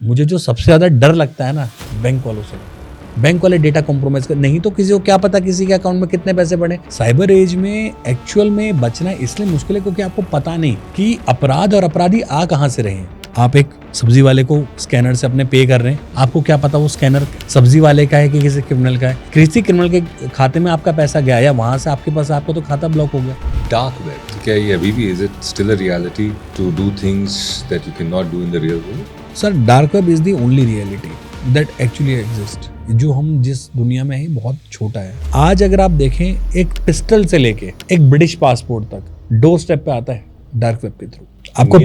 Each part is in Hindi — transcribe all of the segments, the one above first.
मुझे जो सबसे ज़्यादा डर लगता है ना, बैंक वालों से। बैंक वाले डेटा कॉम्प्रोमाइज कर, नहीं तो किसी को क्या पता किसी के अकाउंट में कितने पैसे पड़े। साइबर एज में एक्चुअल में बचना इसलिए मुश्किल है क्योंकि आपको पता नहीं कि अपराध और अपराधी आ कहाँ से रहे हैं। आप एक सब्जी वाले को स्कैनर से अपने पे कर रहे हैं, आपको क्या पता वो स्कैनर सब्जी वाले का है कि किसी क्रिमिनल का है। किसी क्रिमिनल के खाते में आपका पैसा गया या वहां से आपके पास, आपका तो खाता ब्लॉक हो गया। डार्क वेब, क्या ये अभी भी, is it still a reality to do things that you can not do in the real world? Sir, dark web is the only reality that actually exist. जो हम जिस दुनिया में है बहुत छोटा है। आज अगर आप देखें, एक पिस्टल से लेके एक ब्रिटिश पासपोर्ट तक डोर स्टेप पे आता है डार्क वेब के थ्रू। आपको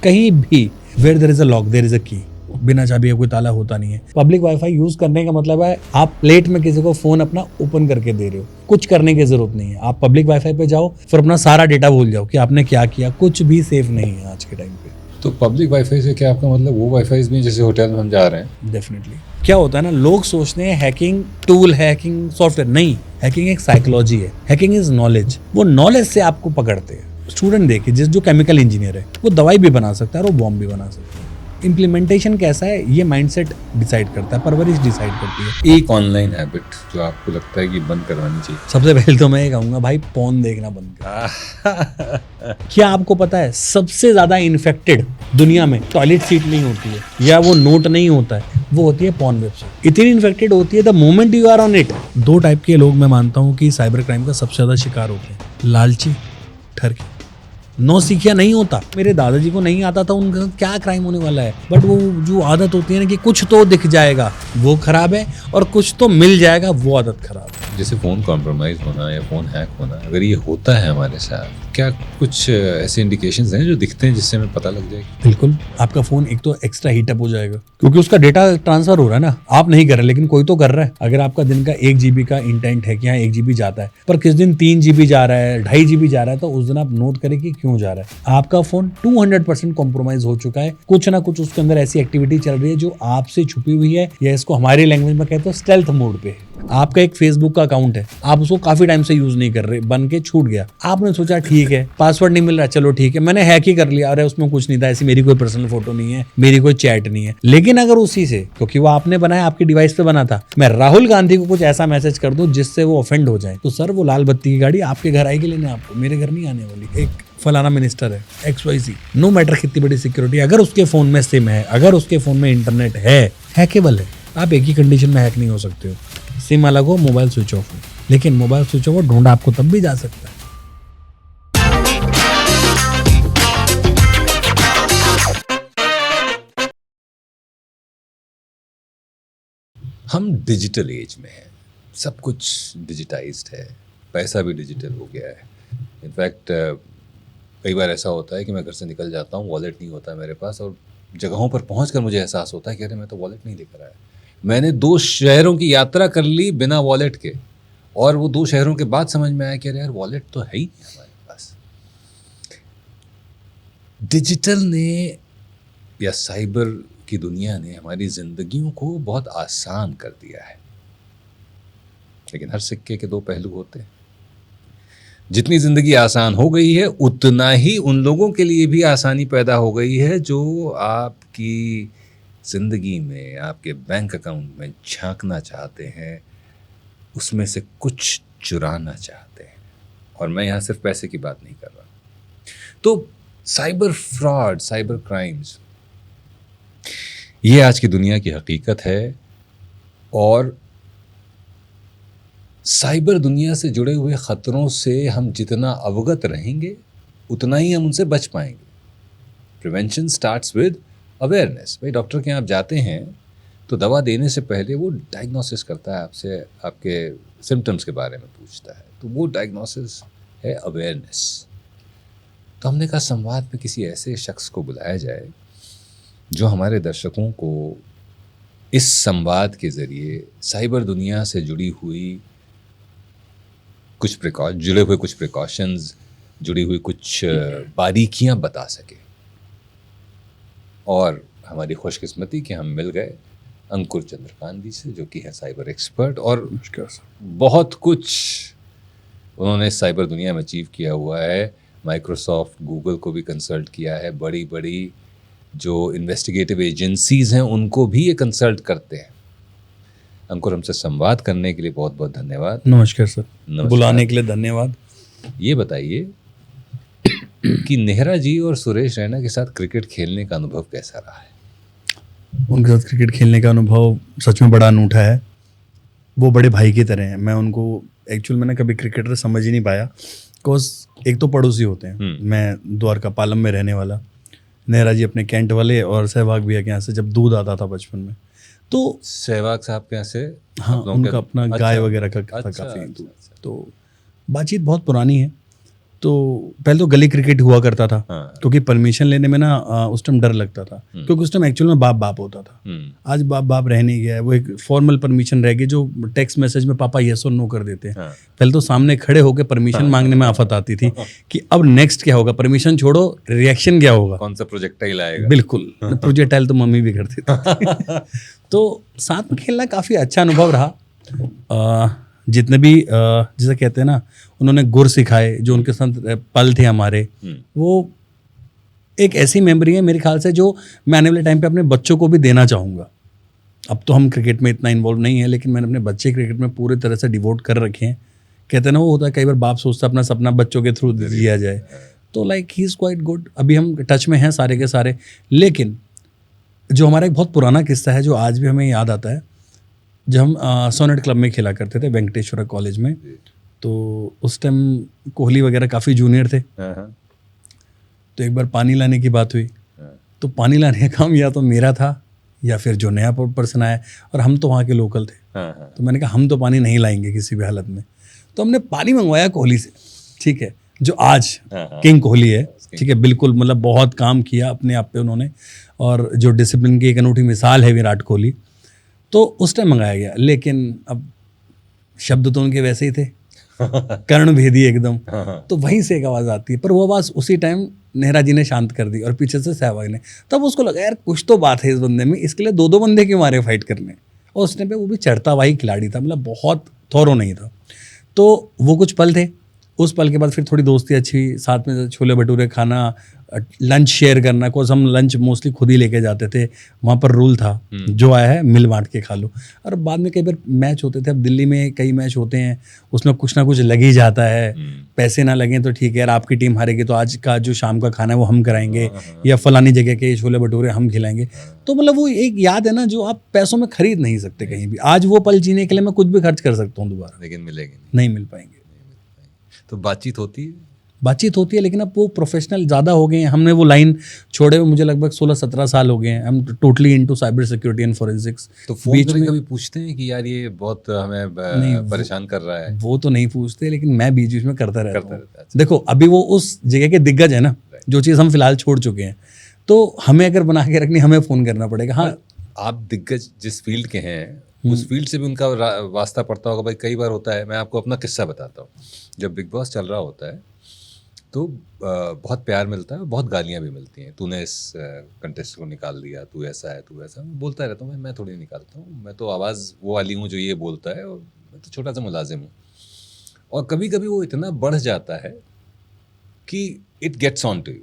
कहीं भी where there is a lock there is a key, बिना चाबी का कोई ताला होता नहीं है। पब्लिक वाईफाई यूज करने का मतलब है आप प्लेट में किसी को फोन अपना ओपन करके दे रहे हो, कुछ करने की जरूरत नहीं है। आप पब्लिक वाईफाई पे जाओ, फिर अपना सारा डेटा भूल जाओ कि आपने क्या किया। कुछ भी सेफ नहीं है आज के टाइम पे। तो पब्लिक वाईफाई से क्या आपका मतलब वो वाईफाई भी जैसे होटल में हम जा रहे हैं? डेफिनेटली। क्या होता है ना, लोग सोचते हैं हैकिंग टूल है, हैकिंग सॉफ्टवेयर। नहीं, हैकिंग एक साइकोलॉजी है। Hacking is knowledge. वो नॉलेज से आपको पकड़ते हैं। स्टूडेंट देखिए, जो केमिकल इंजीनियर है वो दवाई भी बना सकता है और वो बॉम्ब भी बना सकता है। इम्प्लीमेंटेशन कैसा है ये माइंडसेट डिसाइड करता है, परवरिश डिसाइड करती है। एक ऑनलाइन हैबिट जो आपको लगता है कि बंद करवानी चाहिए? सबसे पहले तो मैं ये कहूंगा, भाई पोर्न देखना बंद कर। क्या आपको पता है सबसे ज्यादा इन्फेक्टेड दुनिया में टॉयलेट सीट नहीं होती है या वो नोट नहीं होता है, वो होती है पोर्न वेबसाइट। इतनी इन्फेक्टेड होती है the moment you are on it. दो टाइप के लोग मैं मानता हूँ कि साइबर क्राइम का सबसे ज्यादा शिकार होते हैं। लालची, ठरकी। नौ सीखिया नहीं होता। मेरे दादाजी को नहीं आता था, उनका क्या क्राइम होने वाला है, बट वो जो आदत होती है ना कि कुछ तो दिख जाएगा वो खराब है और कुछ तो मिल जाएगा वो आदत खराब है। जैसे फ़ोन कॉम्प्रोमाइज़ होना या फ़ोन हैक होना, अगर ये होता है हमारे साथ, क्या कुछ ऐसे इंडिकेशंस हैं जो दिखते हैं जिससे हमें पता लग जाए? बिल्कुल। आपका फ़ोन एक तो एक्स्ट्रा हीटअप हो जाएगा क्योंकि उसका डेटा ट्रांसफर हो रहा है ना, आप नहीं कर रहे लेकिन कोई तो कर रहा है। अगर आपका दिन का 1 GB का इंटेंट है कि यहाँ 1 GB जाता है, पर किस दिन 3 GB जा रहा है, 2.5 GB जा रहा है, तो उस दिन आप नोट करें कि क्यों जा रहा है। आपका फ़ोन 200% कॉम्प्रोमाइज हो चुका है। कुछ ना कुछ उसके अंदर ऐसी एक्टिविटी चल रही है जो आपसे छुपी हुई है, या इसको हमारी लैंग्वेज में कहते हैं स्टेल्थ मोड पे। आपका एक फेसबुक का अकाउंट है, आप उसको काफी टाइम से यूज नहीं कर रहे, बन के छूट गया। आपने सोचा ठीक है पासवर्ड नहीं मिल रहा, चलो ठीक है मैंने हैक ही कर लिया, अरे उसमें कुछ नहीं था, ऐसी मेरी कोई पर्सनल फोटो नहीं है, मेरी कोई चैट नहीं है। लेकिन अगर उसी से, क्योंकि वो आपने बनाया, आपकी डिवाइस पे बना था, मैं राहुल गांधी को कुछ ऐसा मैसेज कर दूं जिससे वो ऑफेंड हो जाए, तो सर वो लाल बत्ती की गाड़ी आपके घर आएगी लेने, आपको मेरे घर नहीं आने वाली। एक फलाना मिनिस्टर है XYZ, नो मैटर कितनी बड़ी सिक्योरिटी, अगर उसके फोन में सिम है, अगर उसके फोन में इंटरनेट है, हैकेबल है। आप एक ही कंडीशन में हैक नहीं हो सकते हो, सिम अलग हो, मोबाइल स्विच ऑफ हो। लेकिन मोबाइल स्विच ऑफ हो, ढूंढा आपको तब भी जा सकता है। हम डिजिटल एज में हैं, सब कुछ डिजिटाइज्ड है, पैसा भी डिजिटल हो गया है। इनफैक्ट कई बार ऐसा होता है कि मैं घर से निकल जाता हूँ, वॉलेट नहीं होता है मेरे पास, और जगहों पर पहुँच मुझे एहसास होता है कि अरे मैं तो वॉलेट नहीं लेकर आया। मैंने 2 शहरों की यात्रा कर ली बिना वॉलेट के, और वो 2 शहरों के बाद समझ में आया कि अरे यार वॉलेट तो है ही नहीं हमारे पास। डिजिटल ने या साइबर की दुनिया ने हमारी जिंदगियों को बहुत आसान कर दिया है, लेकिन हर सिक्के के 2 पहलू होते हैं। जितनी जिंदगी आसान हो गई है, उतना ही उन लोगों के लिए भी आसानी पैदा हो गई है जो आपकी जिंदगी में, आपके बैंक अकाउंट में झांकना चाहते हैं, उसमें से कुछ चुराना चाहते हैं। और मैं यहाँ सिर्फ पैसे की बात नहीं कर रहा। तो साइबर फ्रॉड, साइबर क्राइम्स, ये आज की दुनिया की हकीकत है, और साइबर दुनिया से जुड़े हुए ख़तरों से हम जितना अवगत रहेंगे उतना ही हम उनसे बच पाएंगे। Prevention starts with awareness. भाई डॉक्टर के यहाँ आप जाते हैं तो दवा देने से पहले वो डायग्नोसिस करता है आपसे, आपके सिम्टम्स के बारे में पूछता है, तो वो डायग्नोसिस है अवेयरनेस। तो हमने कहा संवाद में किसी ऐसे शख्स को बुलाया जाए जो हमारे दर्शकों को इस संवाद के ज़रिए साइबर दुनिया से जुड़े हुए कुछ प्रिकॉशंस, जुड़ी हुई कुछ बारीकियां बता सके। और हमारी खुशकिस्मती कि हम मिल गए अंकुर चंद्रकांत से, जो कि है साइबर एक्सपर्ट, और बहुत कुछ उन्होंने साइबर दुनिया में अचीव किया हुआ है। माइक्रोसॉफ्ट, गूगल को भी कंसल्ट किया है, बड़ी बड़ी जो इन्वेस्टिगेटिव एजेंसीज हैं उनको भी ये कंसल्ट करते हैं। अंकुर, हमसे संवाद करने के लिए बहुत बहुत धन्यवाद। नमस्कार सर, नमस्कार। बुलाने के लिए धन्यवाद। ये बताइए कि नेहरा जी और सुरेश रैना के साथ क्रिकेट खेलने का अनुभव कैसा रहा है? उनके साथ क्रिकेट खेलने का अनुभव सच में बड़ा अनूठा है। वो बड़े भाई की तरह हैं। मैं उनको एक्चुअल मैंने कभी क्रिकेटर समझ ही नहीं पाया, बिकॉज एक तो पड़ोसी होते हैं। मैं द्वारका पालम में रहने वाला, नेहरा जी अपने कैंट वाले, और सहवाग भैया के यहाँ से जब दूध आता था बचपन में, तो सहवाग साहब के यहाँ से? हाँ, आप लोगों उनका के- अपना अच्छा, गाय वगैरह का था अच्छा, काफ़ी अच्छा, दूध। अच्छा। तो बातचीत बहुत पुरानी है। तो पहले तो गली क्रिकेट हुआ करता था, हाँ। क्योंकि परमिशन लेने में ना उस टाइम डर लगता था, क्योंकि उस टाइम एक्चुअल में बाप बाप होता था। आज बाप बाप रह नहीं गया है, वो एक फॉर्मल परमिशन रह गई जो टेक्स्ट मैसेज में पापा येस और नो कर देते हैं। हाँ। पहले तो सामने खड़े होकर परमिशन मांगने में आफत आती थी कि अब नेक्स्ट क्या होगा, परमिशन छोड़ो रिएक्शन क्या होगा। कौन सा प्रोजेक्टाइल आएगा? बिल्कुल, प्रोजेक्टाइल तो मम्मी भी करती थी। तो साथ में खेलना काफ़ी अच्छा अनुभव रहा। जितने भी जैसे कहते हैं ना, उन्होंने गुर सिखाए, जो उनके साथ पल थे हमारे, वो एक ऐसी मेमोरी है मेरे ख्याल से जो मैं आने वाले टाइम पे अपने बच्चों को भी देना चाहूँगा। अब तो हम क्रिकेट में इतना इन्वॉल्व नहीं है, लेकिन मैंने अपने बच्चे क्रिकेट में पूरी तरह से डिवोट कर रखे हैं। कहते हैं ना, वो होता है कई बार बाप सोचता है अपना सपना बच्चों के थ्रू जिया जाए, तो like he is quite good. अभी हम टच में हैं सारे के सारे। लेकिन जो हमारा एक बहुत पुराना किस्सा है जो आज भी हमें याद आता है, जब हम सोनेट क्लब में खेला करते थे वेंकटेश्वरा कॉलेज में, तो उस टाइम कोहली वगैरह काफ़ी जूनियर थे। तो एक बार पानी लाने की बात हुई, तो पानी लाने का काम या तो मेरा था या फिर जो नया पर्सन आया, और हम तो वहाँ के लोकल थे। तो मैंने कहा हम तो पानी नहीं लाएंगे किसी भी हालत में। तो हमने पानी मंगवाया कोहली से, ठीक है, जो आज किंग कोहली है, ठीक है, बिल्कुल मतलब बहुत काम किया अपने आप पे उन्होंने, और जो डिसिप्लिन की एक अनूठी मिसाल है विराट कोहली। तो उस टाइम मंगाया गया, लेकिन अब शब्द तो उनके वैसे ही थे, कर्ण भेदी एकदम। तो वहीं से एक आवाज़ आती है, पर वो आवाज़ उसी टाइम नेहरा जी ने शांत कर दी, और पीछे से सहवाग ने। तब उसको लगा यार कुछ तो बात है इस बंदे में, इसके लिए दो दो बंदे क्यों मारे फाइट करने। और उस टाइम पे वो भी चढ़ता हुआ ही खिलाड़ी था, मतलब बहुत थोरो नहीं था। तो वो कुछ पल थे। उस पल के बाद फिर थोड़ी दोस्ती अच्छी, साथ में छोले भटूरे खाना, लंच शेयर करना, कोस हम लंच मोस्टली खुद ही लेके जाते थे। वहाँ पर रूल था जो आया है मिल बांट के खा लो। और बाद में कई बार मैच होते थे, अब दिल्ली में कई मैच होते हैं, उसमें कुछ ना कुछ लग ही जाता है। पैसे ना लगें तो ठीक है यार, आपकी टीम हारेगी तो आज का जो शाम का खाना है वो हम कराएंगे, या फलानी जगह के छोले भटूरे हम खिलाएंगे। तो मतलब वो एक याद है ना जो आप पैसों में खरीद नहीं सकते कहीं भी। आज वो पल जीने के लिए मैं कुछ भी खर्च कर सकता हूँ दोबारा, लेकिन मिलेगी नहीं मिल पाएंगे। तो बातचीत होती है? बातचीत होती है, लेकिन अब वो प्रोफेशनल ज़्यादा हो गए हैं। हमने वो लाइन छोड़े हुए मुझे लगभग 16-17 साल हो गए हैं। हम totally into cyber security and forensics. तो फोन करके कभी पूछते हैं कि यार ये बहुत हमें परेशान कर रहा है? वो तो नहीं पूछते, लेकिन मैं बीच बीच में करता रहता हूँ। अच्छा। देखो अभी वो उस जगह के दिग्गज है ना, जो चीज़ हम फिलहाल छोड़ चुके हैं, तो हमें अगर बना के रखनी हमें फ़ोन करना पड़ेगा। हाँ, आप दिग्गज जिस फील्ड के हैं उस फील्ड से भी उनका वास्ता पड़ता होगा भाई। कई बार होता है, मैं आपको अपना किस्सा बताता हूँ। जब बिग बॉस चल रहा होता है तो बहुत प्यार मिलता है, बहुत गालियाँ भी मिलती हैं। तूने इस कंटेस्ट को निकाल दिया, तू ऐसा है, तू ऐसा। मैं बोलता रहता हूँ मैं थोड़ी निकालता हूँ, मैं तो आवाज़ वो वाली हूँ जो ये बोलता है, और मैं तो छोटा सा मुलाजिम हूँ। और कभी कभी वो इतना बढ़ जाता है कि it gets on to you.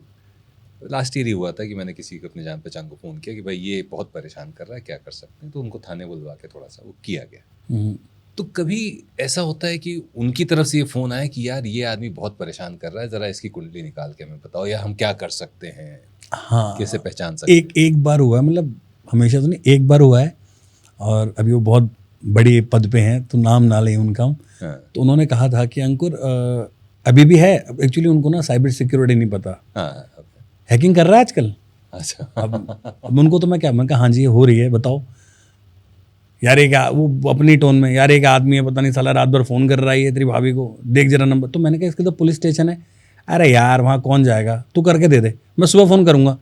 Last year ही हुआ था कि मैंने किसी को अपने जान पहचान को फ़ोन किया कि भाई ये बहुत परेशान कर रहा है, क्या कर सकते हैं। तो उनको थाने बुलवा के थोड़ा सा वो किया गया। तो कभी ऐसा होता है कि उनकी तरफ से ये फ़ोन आया कि यार ये आदमी बहुत परेशान कर रहा है, ज़रा इसकी कुंडली निकाल के हमें बताओ, या हम क्या कर सकते हैं? हाँ, कैसे पहचान सकते हैं? एक बार हुआ है, मतलब हमेशा तो नहीं, एक बार हुआ है। और अभी वो बहुत बड़ी पद पे हैं, तो नाम ना लें उनका। हाँ। तो उन्होंने कहा था कि अंकुर अभी भी है, एक्चुअली उनको ना साइबर सिक्योरिटी नहीं पता, हाँ, हैकिंग कर रहा है आजकल। अच्छा। अब उनको तो मैं कहा हाँ जी हो रही है, बताओ यार। एक वो अपनी टोन में, यार एक आदमी है पता नहीं साला रात भर फ़ोन कर रहा है तेरी भाभी को, देख जरा नंबर। तो मैंने कहा इसके तो पुलिस स्टेशन है। अरे यार वहाँ कौन जाएगा, तू करके दे दे, मैं सुबह फ़ोन करूँगा।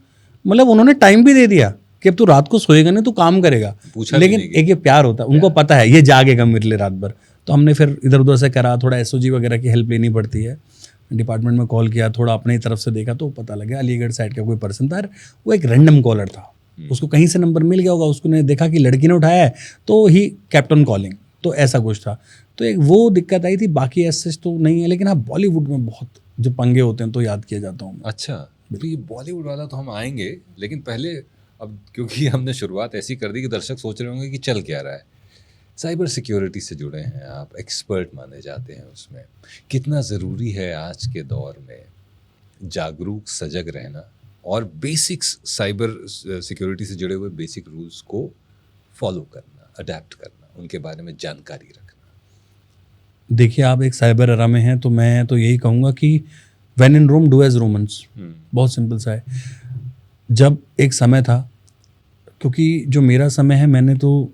मतलब उन्होंने टाइम भी दे दिया कि अब तू रात को सोएगा नहीं, तू काम करेगा। लेकिन एक ये प्यार होता है, उनको पता है ये जागेगा मेरे लिए रात भर। तो हमने फिर इधर उधर से करा, थोड़ा SOG वगैरह की हेल्प लेनी पड़ती है, डिपार्टमेंट में कॉल किया, थोड़ा अपने ही तरफ से देखा, तो पता लगा अलीगढ़ साइड का कोई पर्सन था। वो एक रैंडम कॉलर था, उसको कहीं से नंबर मिल गया होगा, उसको ने देखा कि लड़की ने उठाया है तो ही कैप्टन कॉलिंग, तो ऐसा कुछ था। तो एक वो दिक्कत आई थी, बाकी ऐसे तो नहीं है। लेकिन हाँ, बॉलीवुड में बहुत जो पंगे होते हैं तो याद किया जाता हूँ। अच्छा। तो ये बॉलीवुड वाला तो हम आएंगे, लेकिन पहले अब क्योंकि हमने शुरुआत ऐसी कर दी कि दर्शक सोच रहे होंगे कि चल क्या रहा है। साइबर सिक्योरिटी से जुड़े हैं आप, एक्सपर्ट माने जाते हैं उसमें, कितना ज़रूरी है आज के दौर में जागरूक सजग रहना और बेसिक्स साइबर सिक्योरिटी से जुड़े हुए बेसिक रूल्स को फॉलो करना, अडेप्ट करना, उनके बारे में जानकारी रखना। देखिए, आप एक साइबर एरा में हैं, तो मैं तो यही कहूँगा कि when in Rome do as Romans. बहुत सिंपल सा है। जब एक समय था, क्योंकि जो मेरा समय है, मैंने तो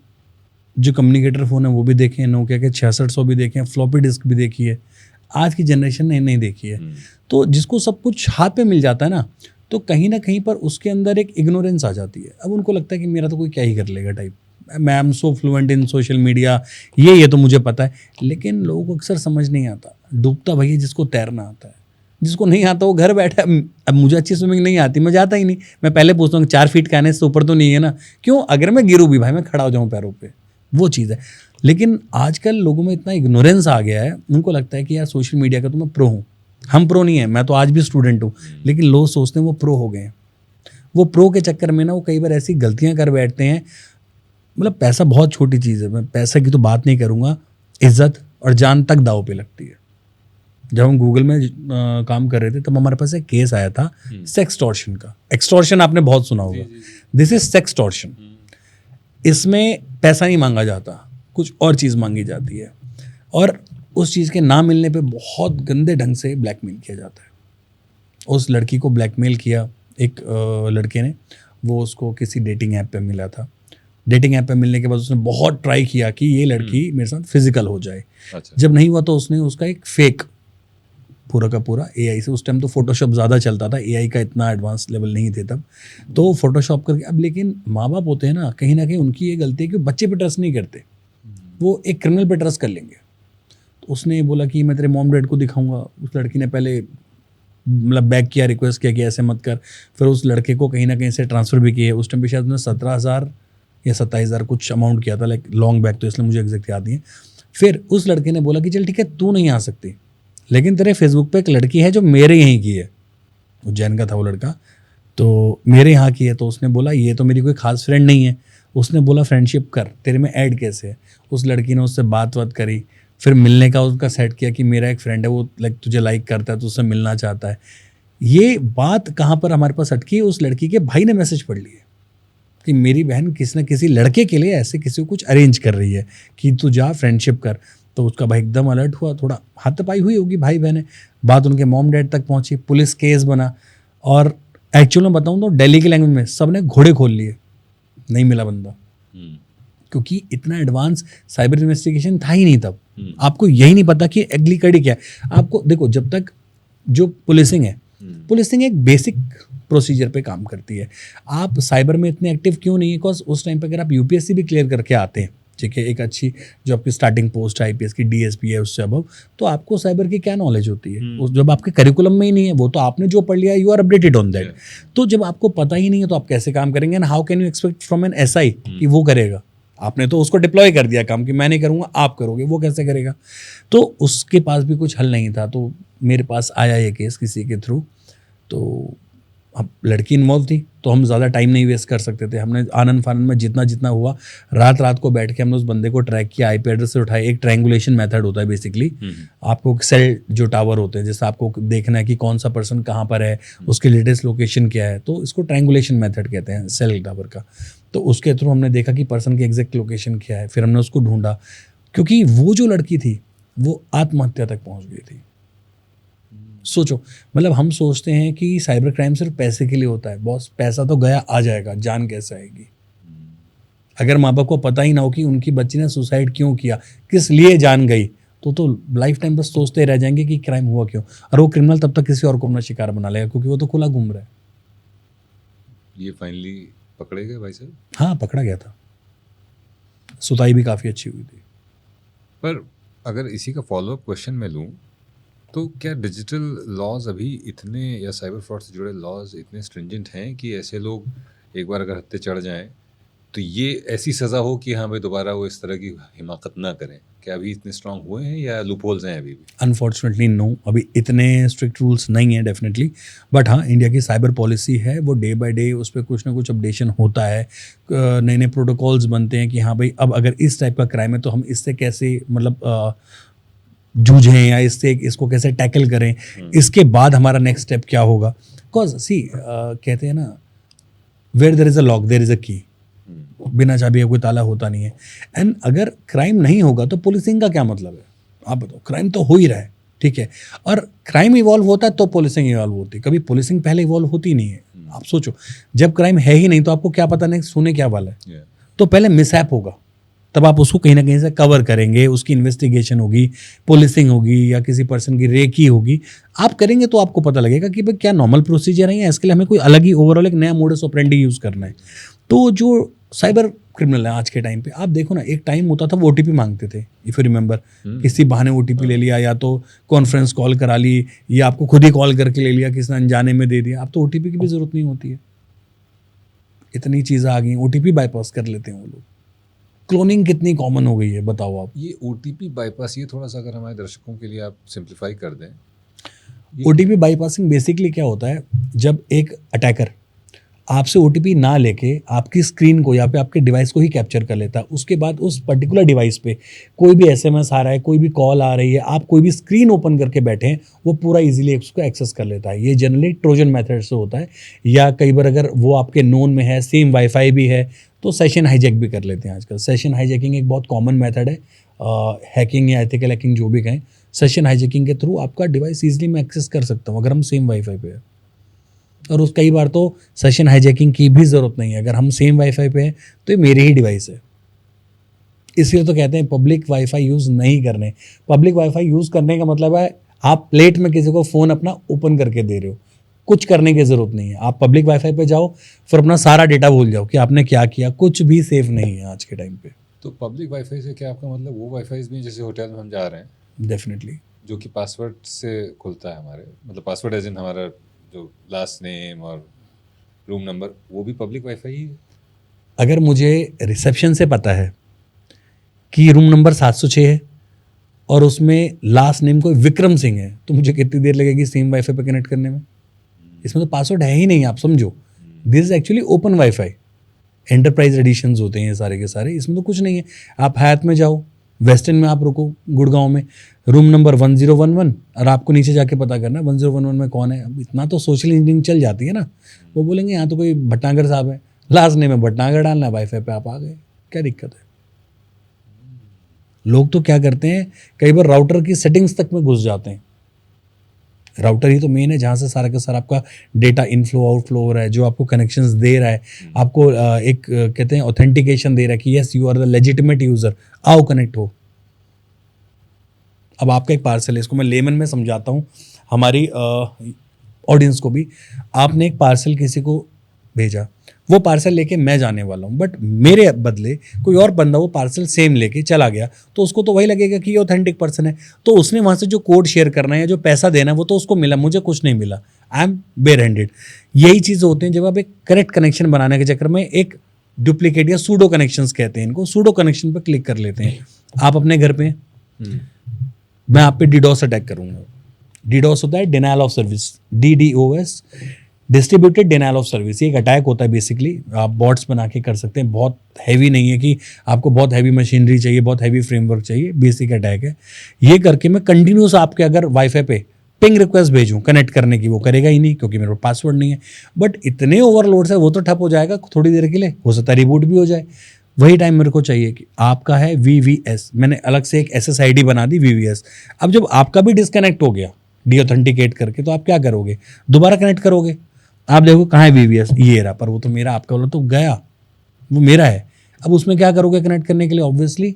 जो कम्युनिकेटर फ़ोन है वो भी देखे हैं, नोकिया के 6600 भी देखे हैं, फ्लॉपी डिस्क भी देखी है। आज की जनरेशन ने नहीं देखी है। तो जिसको सब कुछ हाथ पे मिल जाता है ना, तो कहीं ना कहीं पर उसके अंदर एक इग्नोरेंस आ जाती है। अब उनको लगता है कि मेरा तो कोई क्या ही कर लेगा टाइप, मैं am so fluent in social media, ये तो मुझे पता है। लेकिन लोगों को अक्सर समझ नहीं आता, डूबता भैया जिसको तैरना आता है, जिसको नहीं आता वो घर बैठा। अब मुझे अच्छी स्विमिंग नहीं आती, मैं जाता ही नहीं। मैं पहले पूछता हूँ 4 फीट का आने से ऊपर तो नहीं है ना, क्यों? अगर मैं गिरूँ भी भाई, मैं खड़ा हो जाऊँ पैरों पे, वो चीज़ है। लेकिन आजकल लोगों में इतना इग्नोरेंस आ गया है, उनको लगता है कि यार सोशल मीडिया का तो मैं प्रो हूँ। हम प्रो नहीं है, मैं तो आज भी स्टूडेंट हूँ, लेकिन लोग सोचते हैं वो प्रो हो गए हैं। वो प्रो के चक्कर में ना वो कई बार ऐसी गलतियाँ कर बैठते हैं। मतलब पैसा बहुत छोटी चीज़ है, मैं पैसे की तो बात नहीं करूँगा, इज्जत और जान तक दाव पे लगती है। जब हम गूगल में काम कर रहे थे, तब हमारे पास एक केस आया था सेक्सटॉर्शन का। एक्सटॉर्शन आपने बहुत सुना होगा, दिस इज सेक्सटॉर्शन। इसमें पैसा नहीं मांगा जाता, कुछ और चीज़ मांगी जाती है, और उस चीज़ के ना मिलने पे बहुत गंदे ढंग से ब्लैकमेल किया जाता है। उस लड़की को ब्लैकमेल किया एक लड़के ने, वो उसको किसी डेटिंग ऐप पे मिला था। डेटिंग ऐप पे मिलने के बाद उसने बहुत ट्राई किया कि ये लड़की मेरे साथ फिजिकल हो जाए। अच्छा। जब नहीं हुआ तो उसने उसका एक फेक पूरा का पूरा एआई से, उस टाइम तो फोटोशॉप ज़्यादा चलता था, एआई का इतना एडवांस लेवल नहीं थे तब, तो फोटोशॉप करके। अब लेकिन माँ बाप होते हैं ना कहीं उनकी ये गलती है कि बच्चे पे ट्रस्ट नहीं करते, वो एक क्रिमिनल पे ट्रस्ट कर लेंगे। तो उसने बोला कि मैं तेरे मॉम डैड को दिखाऊंगा। उस लड़की ने पहले मतलब बैक किया, रिक्वेस्ट किया कि ऐसे मत कर। फिर उस लड़के को कहीं ना कहीं से ट्रांसफ़र भी किए। उस टाइम पे शायद उसने 17,000 या 27,000 कुछ अमाउंट किया था, लाइक लॉन्ग बैक, तो इसलिए मुझे एग्जैक्ट याद नहीं है। फिर उस लड़के ने बोला कि चल ठीक है, तू नहीं आ सकती, लेकिन तेरे फेसबुक पे एक लड़की है जो मेरे यहीं की है, उज्जैन का था वो लड़का, तो मेरे यहाँ की है। तो उसने बोला ये तो मेरी कोई खास फ्रेंड नहीं है। उसने बोला फ्रेंडशिप कर, तेरे में ऐड कैसे है। उस लड़की ने उससे बात करी, फिर मिलने का उसका सेट किया कि मेरा एक फ्रेंड है, वो लाइक तुझे लाइक करता है, तो उससे मिलना चाहता है। ये बात कहाँ पर हमारे पास अटकी, उस लड़की के भाई ने मैसेज पढ़ लिए कि मेरी बहन किसी न किसी लड़के के लिए ऐसे किसी को कुछ अरेंज कर रही है कि तू जा फ्रेंडशिप कर। तो उसका भाई एकदम अलर्ट हुआ, थोड़ा हाथापाई हुई होगी भाई बहने, बात उनके मॉम डैड तक पहुंची, पुलिस केस बना। और एक्चुअल में बताऊं तो दिल्ली की लैंग्वेज में सबने घोड़े खोल लिए, नहीं मिला बंदा, क्योंकि इतना एडवांस साइबर इन्वेस्टिगेशन था ही नहीं तब। आपको यही नहीं पता कि अगली कड़ी क्या है। आपको देखो, जब तक जो पुलिसिंग है, पुलिसिंग एक बेसिक प्रोसीजर पे काम करती है। आप साइबर में इतने एक्टिव क्यों नहीं है? बिकॉज उस टाइम पे अगर आप यूपीएससी भी क्लियर करके आते हैं, ठीक है, एक अच्छी जो आपकी स्टार्टिंग पोस्ट है आईपीएस की, डीएसपी है, उससे अबव, तो आपको साइबर की क्या नॉलेज होती है? जब आपके करिकुलम में ही नहीं है, वो तो आपने जो पढ़ लिया, you are updated on that. तो जब आपको पता ही नहीं है तो आप कैसे काम करेंगे? And how can you expect from an SI कि वो करेगा? आपने तो उसको डिप्लॉय कर दिया काम कि मैं नहीं करूँगा, आप करोगे, वो कैसे करेगा? तो उसके पास भी कुछ हल नहीं था। तो मेरे पास आया ये केस किसी के थ्रू। तो अब लड़की इन्वॉल्व थी, तो हम ज़्यादा टाइम नहीं वेस्ट कर सकते थे। हमने आनंद फानंद में जितना हुआ, रात को बैठ के हमने उस बंदे को ट्रैक किया, आईपी एड्रेस से उठाए। एक ट्रायंगुलेशन मेथड होता है बेसिकली, आपको सेल जो टावर होते हैं, जैसे आपको देखना है कि कौन सा पर्सन कहाँ पर है, उसकी लेटेस्ट लोकेशन क्या है, तो इसको ट्रायंगुलेशन मेथड कहते हैं सेल टावर का। तो उसके थ्रू हमने देखा कि पर्सन की एग्जैक्ट लोकेशन क्या है। फिर हमने उसको ढूंढा, क्योंकि वो जो लड़की थी वो आत्महत्या तक पहुँच गई थी। सोचो, मतलब हम सोचते हैं कि साइबर क्राइम सिर्फ पैसे के लिए होता है। बॉस, पैसा तो गया, आ जाएगा, जान कैसे आएगी? अगर माँ बाप को पता ही ना हो कि उनकी बच्ची ने सुसाइड क्यों किया, किस लिए जान गई, तो लाइफ टाइम बस सोचते रह जाएंगे कि क्राइम हुआ क्यों। और वो क्रिमिनल तब तक किसी और को अपना शिकार बना लेगा, क्योंकि वो तो खुला घूम रहा है। ये फाइनली पकड़े गए भाई साहब? हाँ, पकड़ा गया था। सुताई भी काफ़ी अच्छी हुई थी। पर अगर इसी का फॉलोअप क्वेश्चन मैं लूँ, तो क्या डिजिटल लॉज अभी इतने, या साइबर फ्रॉड से जुड़े लॉज इतने स्ट्रिंजेंट हैं कि ऐसे लोग एक बार अगर हत्ते चढ़ जाएं तो ये ऐसी सज़ा हो कि हाँ भाई दोबारा वो इस तरह की हिमाकत ना करें, क्या अभी इतने स्ट्रांग हुए हैं या लूप होल्स हैं अभी भी? अनफॉर्चुनेटली नो, अभी इतने स्ट्रिक्ट रूल्स नहीं हैं डेफिनेटली, बट हाँ इंडिया की साइबर पॉलिसी है, वो डे बाय डे उस पर कुछ ना कुछ अपडेशन होता है, नए नए प्रोटोकॉल्स बनते हैं कि हाँ भाई अब अगर इस टाइप का क्राइम है तो हम इससे कैसे मतलब जूझें या इससे इसको कैसे टैकल करें, इसके बाद हमारा नेक्स्ट स्टेप क्या होगा। बिकॉज सी कहते हैं ना, where there is a lock there is a key, बिना चाबी का कोई ताला होता नहीं है। एंड अगर क्राइम नहीं होगा तो पुलिसिंग का क्या मतलब है, आप बताओ। क्राइम तो हो ही रहा है, ठीक है, और क्राइम इवॉल्व होता है तो पुलिसिंग इवॉल्व होती है, कभी पुलिसिंग पहले इवॉल्व होती नहीं है। आप सोचो, जब क्राइम है ही नहीं तो आपको क्या पता नेक्स्ट होने क्या वाला है। तो पहले मिसहैप होगा, तब आप उसको कहीं ना कहीं से कवर करेंगे, उसकी इन्वेस्टिगेशन होगी, पुलिसिंग होगी या किसी पर्सन की रेकी होगी, आप करेंगे तो आपको पता लगेगा कि भाई क्या नॉर्मल प्रोसीजर है या इसके लिए हमें कोई अलग ही ओवरऑल एक नया मोडस ऑपरेंडी यूज़ करना है। तो जो साइबर क्रिमिनल है आज के टाइम पे, आप देखो ना, एक टाइम होता था वो ओटीपी मांगते थे, इफ यू रिमेंबर, किसी बहाने ओटीपी ले लिया, या तो कॉन्फ्रेंस कॉल करा ली, या आपको खुद ही कॉल करके ले लिया, किसी ने अनजाने में दे दिया। अब तो ओटीपी की भी जरूरत नहीं होती है, इतनी चीज़ें आ गई, ओटीपी बाईपास कर लेते हैं वो लोग। क्लोनिंग कितनी कॉमन हो गई है बताओ आप। ये ओटीपी बाईपास, ये थोड़ा सा अगर हमारे दर्शकों के लिए आप सिंप्लीफाई कर दें। ओटीपी बाईपासिंग बेसिकली क्या होता है, जब एक अटैकर आपसे ओटीपी ना लेके आपकी स्क्रीन को या पे आपके डिवाइस को ही कैप्चर कर लेता है, उसके बाद उस पर्टिकुलर डिवाइस पे कोई भी एसएमएस आ रहा है, कोई भी कॉल आ रही है, आप कोई भी स्क्रीन ओपन करके बैठे हैं, वो पूरा इजीली उसको एक्सेस कर लेता है। ये जनरली ट्रोजन मेथड से होता है, या कई बार अगर वो आपके नोन में है, सेम वाईफाई भी है, तो सेशन हाईजैक भी कर लेते हैं आजकल। सेशन हाईजैकिंग एक बहुत कॉमन मेथड है, हैकिंग या एथिकल हैकिंग जो भी कहें। सेशन हाईजैकिंग के थ्रू आपका डिवाइस ईजिली मैं एक्सेस कर सकता हूँ अगर हम सेम वाईफाई पे है, और उस कई बार तो सेशन हाईजैकिंग की भी ज़रूरत नहीं है, अगर हम सेम वाईफाई पे हैं तो ये मेरे ही डिवाइस है। इसलिए तो कहते हैं पब्लिक वाईफाई यूज़ नहीं करने। पब्लिक वाईफाई यूज़ करने का मतलब है आप प्लेट में किसी को फ़ोन अपना ओपन करके दे रहे हो, कुछ करने की ज़रूरत नहीं है। आप पब्लिक वाईफाई पे जाओ, फिर अपना सारा डेटा भूल जाओ कि आपने क्या किया, कुछ भी सेफ नहीं है आज के टाइम पे। तो पब्लिक वाईफाई से क्या आपका मतलब वो वाईफाई भी जैसे होटल में हम जा रहे हैं डेफिनेटली, जो कि पासवर्ड से खुलता है हमारे, मतलब पासवर्ड एज इन हमारा जो लास्ट नेम और रूम नंबर, वो भी पब्लिक वाईफाई ही है। अगर मुझे रिसेप्शन से पता है कि रूम नंबर 706 है और उसमें लास्ट नेम कोई विक्रम सिंह है, तो मुझे कितनी देर लगेगी सेम वाईफाई पे कनेक्ट करने में। इसमें तो पासवर्ड है ही नहीं, आप समझो। This is actually open WiFi, enterprise editions होते हैं ये सारे के सारे, इसमें तो कुछ नहीं है। आप हयात में जाओ, वेस्टर्न में आप रुको, गुड़गांव में, रूम नंबर 1011, और आपको नीचे जाके पता करना 1011 में कौन है। अब इतना तो सोशल इंजीनियरिंग चल जाती है ना, वो बोलेंगे यहाँ तो कोई भटनागर साहब है, लास्ट नेम में भटनागर डालना, वाईफाई पे आप आ गए, क्या दिक्कत है। लोग तो क्या करते हैं, कई बार राउटर की सेटिंग्स तक में घुस जाते हैं। राउटर ही तो मेन है जहाँ से सारा का सारा आपका डेटा इनफ्लो आउटफ्लो हो रहा है, जो आपको कनेक्शंस दे रहा है, आपको एक कहते हैं ऑथेंटिकेशन दे रहा है कि yes you are the legitimate user, आओ कनेक्ट हो। अब आपका एक पार्सल है, इसको मैं लेमन में समझाता हूँ हमारी ऑडियंस को भी। आपने एक पार्सल किसी को भेजा, वो पार्सल लेके मैं जाने वाला हूँ, बट मेरे बदले कोई और बंदा वो पार्सल सेम लेके चला गया, तो उसको तो वही लगेगा कि ये ऑथेंटिक पर्सन है। तो उसने वहाँ से जो कोड शेयर करना है या जो पैसा देना है वो तो उसको मिला, मुझे कुछ नहीं मिला, आई एम बेयर हैंडेड। यही चीज़ होती हैं जब आप एक करेक्ट कनेक्शन बनाने के चक्कर में एक डुप्लीकेट या सूडो कनेक्शंस कहते हैं इनको, सूडो कनेक्शन पर क्लिक कर लेते हैं। आप अपने घर पे, मैं आप पे डीडोस अटैक करूँगा। डीडोस होता है denial of service, DDoS, distributed denial of service. ये एक अटैक होता है बेसिकली, आप बॉट्स बना के कर सकते हैं। बहुत हैवी नहीं है कि आपको बहुत हैवी मशीनरी चाहिए, बहुत हैवी फ्रेमवर्क चाहिए, बेसिक अटैक है। ये करके मैं कंटिन्यूस आपके अगर वाईफाई पे पिंग रिक्वेस्ट भेजूँ कनेक्ट करने की, वो करेगा ही नहीं क्योंकि मेरे पास पासवर्ड नहीं है। बट इतने ओवरलोड से वो तो ठप हो जाएगा थोड़ी देर के लिए, हो सकता है रिबूट भी हो जाए। वही टाइम मेरे को चाहिए कि आपका है VVS, मैंने अलग से एक SSID बना दी VVS। अब जब आपका भी डिस्कनेक्ट हो गया डीऑथेंटिकेट करके, तो आप क्या करोगे, दोबारा कनेक्ट करोगे। आप देखो कहाँ है VVS, ये रहा, पर वो तो मेरा, आपका वाला तो गया, वो मेरा है। अब उसमें क्या करोगे कनेक्ट करने के लिए, ऑब्वियसली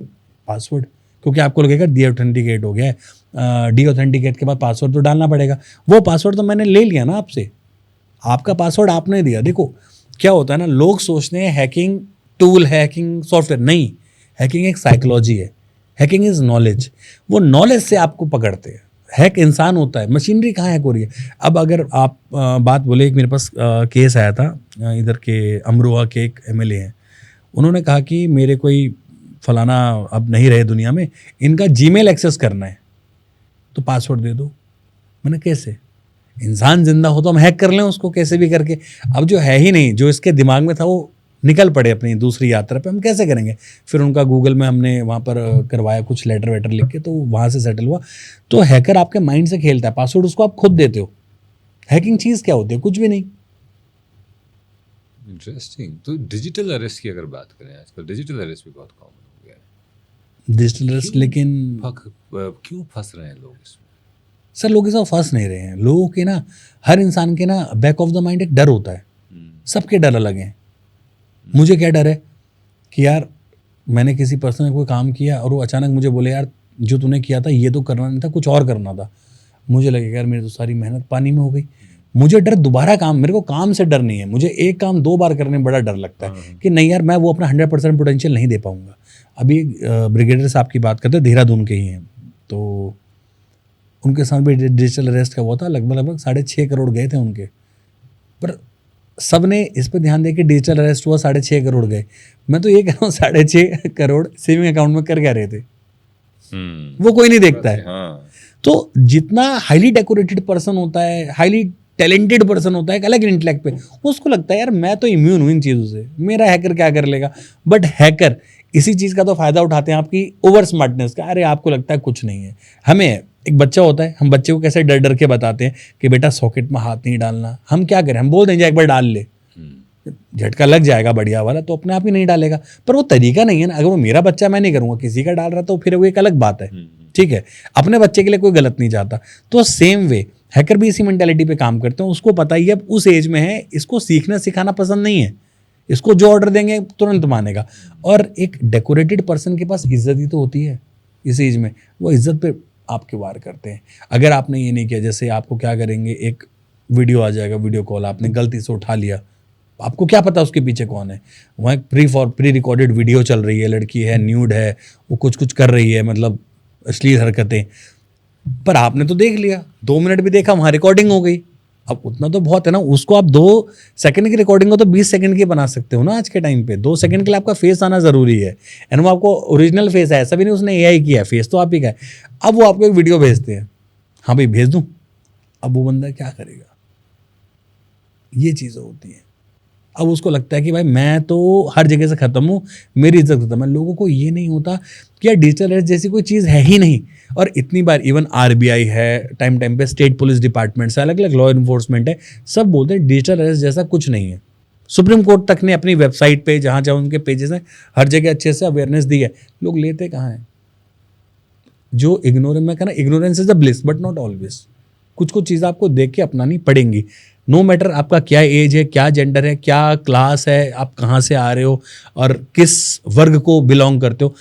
पासवर्ड, क्योंकि आपको लगेगा डीऑथेंटिकेट हो गया है। डीऑथेंटिकेट के बाद पासवर्ड तो डालना पड़ेगा। वो पासवर्ड तो मैंने ले लिया ना आपसे, आपका पासवर्ड आपने दिया। देखो क्या होता है ना, लोग सोचते हैं हैकिंग टूल, हैकिंग सॉफ्टवेयर, नहीं, हैकिंग एक साइकोलॉजी है। हैकिंग इज नॉलेज, वो नॉलेज से आपको पकड़ते हैं। हैक इंसान होता है, मशीनरी कहाँ हैक हो रही है। अब अगर आप बात बोले, एक मेरे पास केस आया था इधर के अमरोहा के एक MLA हैं, उन्होंने कहा कि मेरे कोई फलाना अब नहीं रहे दुनिया में, इनका जीमेल एक्सेस करना है तो पासवर्ड दे दो। मैंने कैसे? इंसान जिंदा हो तो हम हैक कर लें उसको कैसे भी करके। अब जो है ही नहीं, जो इसके दिमाग में था वो निकल पड़े अपनी दूसरी यात्रा पे, हम कैसे करेंगे? फिर उनका गूगल में हमने वहाँ पर करवाया कुछ लेटर वेटर लिख के, तो वहाँ से सेटल हुआ। तो हैकर आपके माइंड से खेलता है, पासवर्ड उसको आप खुद देते हो। हैकिंग चीज़ क्या होती है? कुछ भी नहीं। इंटरेस्टिंग। तो डिजिटल अरेस्ट की अगर बात करें, आजकल डिजिटल अरेस्ट भी बहुत कॉमन हो गया है। डिजिटल अरेस्ट, लेकिन क्यों फंस रहे हैं लोग इसमें? सर लोग इसमें फंस नहीं रहे हैं। लोगों के ना, हर इंसान के ना बैक ऑफ द माइंड एक डर होता है। सबके डर अलग हैं। मुझे क्या डर है कि यार मैंने किसी पर्सन ने कोई काम किया और वो अचानक मुझे बोले यार जो तूने किया था ये तो करना नहीं था, कुछ और करना था। मुझे लगेगा यार मेरी तो सारी मेहनत पानी में हो गई। मुझे डर दोबारा काम, मेरे को काम से डर नहीं है, मुझे एक काम 2 बार करने में बड़ा डर लगता है कि नहीं यार मैं वो अपना 100% पोटेंशियल नहीं दे पाऊंगा। अभी ब्रिगेडियर साहब की बात करते हैं, देहरादून के ही हैं, तो उनके साथ भी डिजिटल अरेस्ट का हुआ था। लगभग 6.5 करोड़ गए थे उनके, पर सब ने इस पर ध्यान दिया कि डिजिटल अरेस्ट हुआ 6.5 करोड़ गए। मैं तो ये कह रहा हूँ 6.5 करोड़ सेविंग अकाउंट में कर क्या रहे थे, वो कोई नहीं देखता है। तो जितना हाईली डेकोरेटेड पर्सन होता है, हाईली टैलेंटेड पर्सन होता है, एक अलग इंटेलेक्ट पे, उसको लगता है यार मैं तो इम्यून हूँ इन चीज़ों से, मेरा हैकर क्या कर लेगा। बट हैकर इसी चीज़ का तो फायदा उठाते हैं आपकी ओवर स्मार्टनेस का। अरे आपको लगता है कुछ नहीं है। हमें एक बच्चा होता है, हम बच्चे को कैसे डर डर के बताते हैं कि बेटा सॉकेट में हाथ नहीं डालना। हम क्या करें, हम बोल देंगे एक बार डाल ले, झटका लग जाएगा बढ़िया वाला, तो अपने आप ही नहीं डालेगा। पर वो तरीका नहीं है ना। अगर वो मेरा बच्चा, मैं नहीं करूँगा, किसी का डाल रहा तो फिर वो एक अलग बात है। ठीक है, अपने बच्चे के लिए कोई गलत नहीं चाहता। तो सेम वे हैकर भी इसी मेंटालिटी पे काम करते हैं। उसको पता ही अब उस एज में है, इसको सीखना सिखाना पसंद नहीं है, इसको जो ऑर्डर देंगे तुरंत मानेगा। और एक डेकोरेटेड पर्सन के पास इज्जत ही तो होती है इस एज में, वो इज्जत पे आपके वार करते हैं। अगर आपने ये नहीं किया, जैसे आपको क्या करेंगे, एक वीडियो आ जाएगा, वीडियो कॉल आपने गलती से उठा लिया, आपको क्या पता उसके पीछे कौन है। वहाँ एक प्री रिकॉर्डेड वीडियो चल रही है, लड़की है, न्यूड है, वो कुछ कर रही है, मतलब अश्लील हरकतें, पर आपने तो देख लिया, 2 मिनट भी देखा, वहाँ रिकॉर्डिंग हो गई। अब उतना तो बहुत है ना, उसको आप 2 सेकंड की रिकॉर्डिंग को तो 20 सेकंड की बना सकते हो ना आज के टाइम पे। 2 सेकंड के लिए आपका फेस आना ज़रूरी है, एंड वो आपको ओरिजिनल फेस है, ऐसा भी नहीं उसने एआई किया है, फेस तो आप ही का है। अब वो आपको एक वीडियो भेजते हैं, हाँ भाई भेज दूँ, अब वो बंदा क्या करेगा? ये चीज़ें होती हैं। अब उसको लगता है कि भाई मैं तो हर जगह से ख़त्म हूँ, मेरी इज्जत खत्म है। लोगों को ये नहीं होता कि यार डिजिटल अरेस्ट जैसी कोई चीज़ है ही नहीं। और इतनी बार इवन आरबीआई है, टाइम टाइम पे स्टेट पुलिस डिपार्टमेंट्स है, अलग अलग लॉ इन्फोर्समेंट है, सब बोलते हैं डिजिटल अरेस्ट जैसा कुछ नहीं है। सुप्रीम कोर्ट तक ने अपनी वेबसाइट पे, जहाँ जहाँ उनके पेजेस हैं, हर जगह अच्छे से अवेयरनेस दी है। लोग लेते कहाँ हैं? जो मैं कहना, ignorance is a bliss but not always. कुछ चीज़ें आपको देख के अपनानी पड़ेंगी। नो मैटर आपका क्या एज है, क्या जेंडर है, क्या क्लास है, आप कहाँ से आ रहे हो और किस वर्ग को बिलोंग करते हो।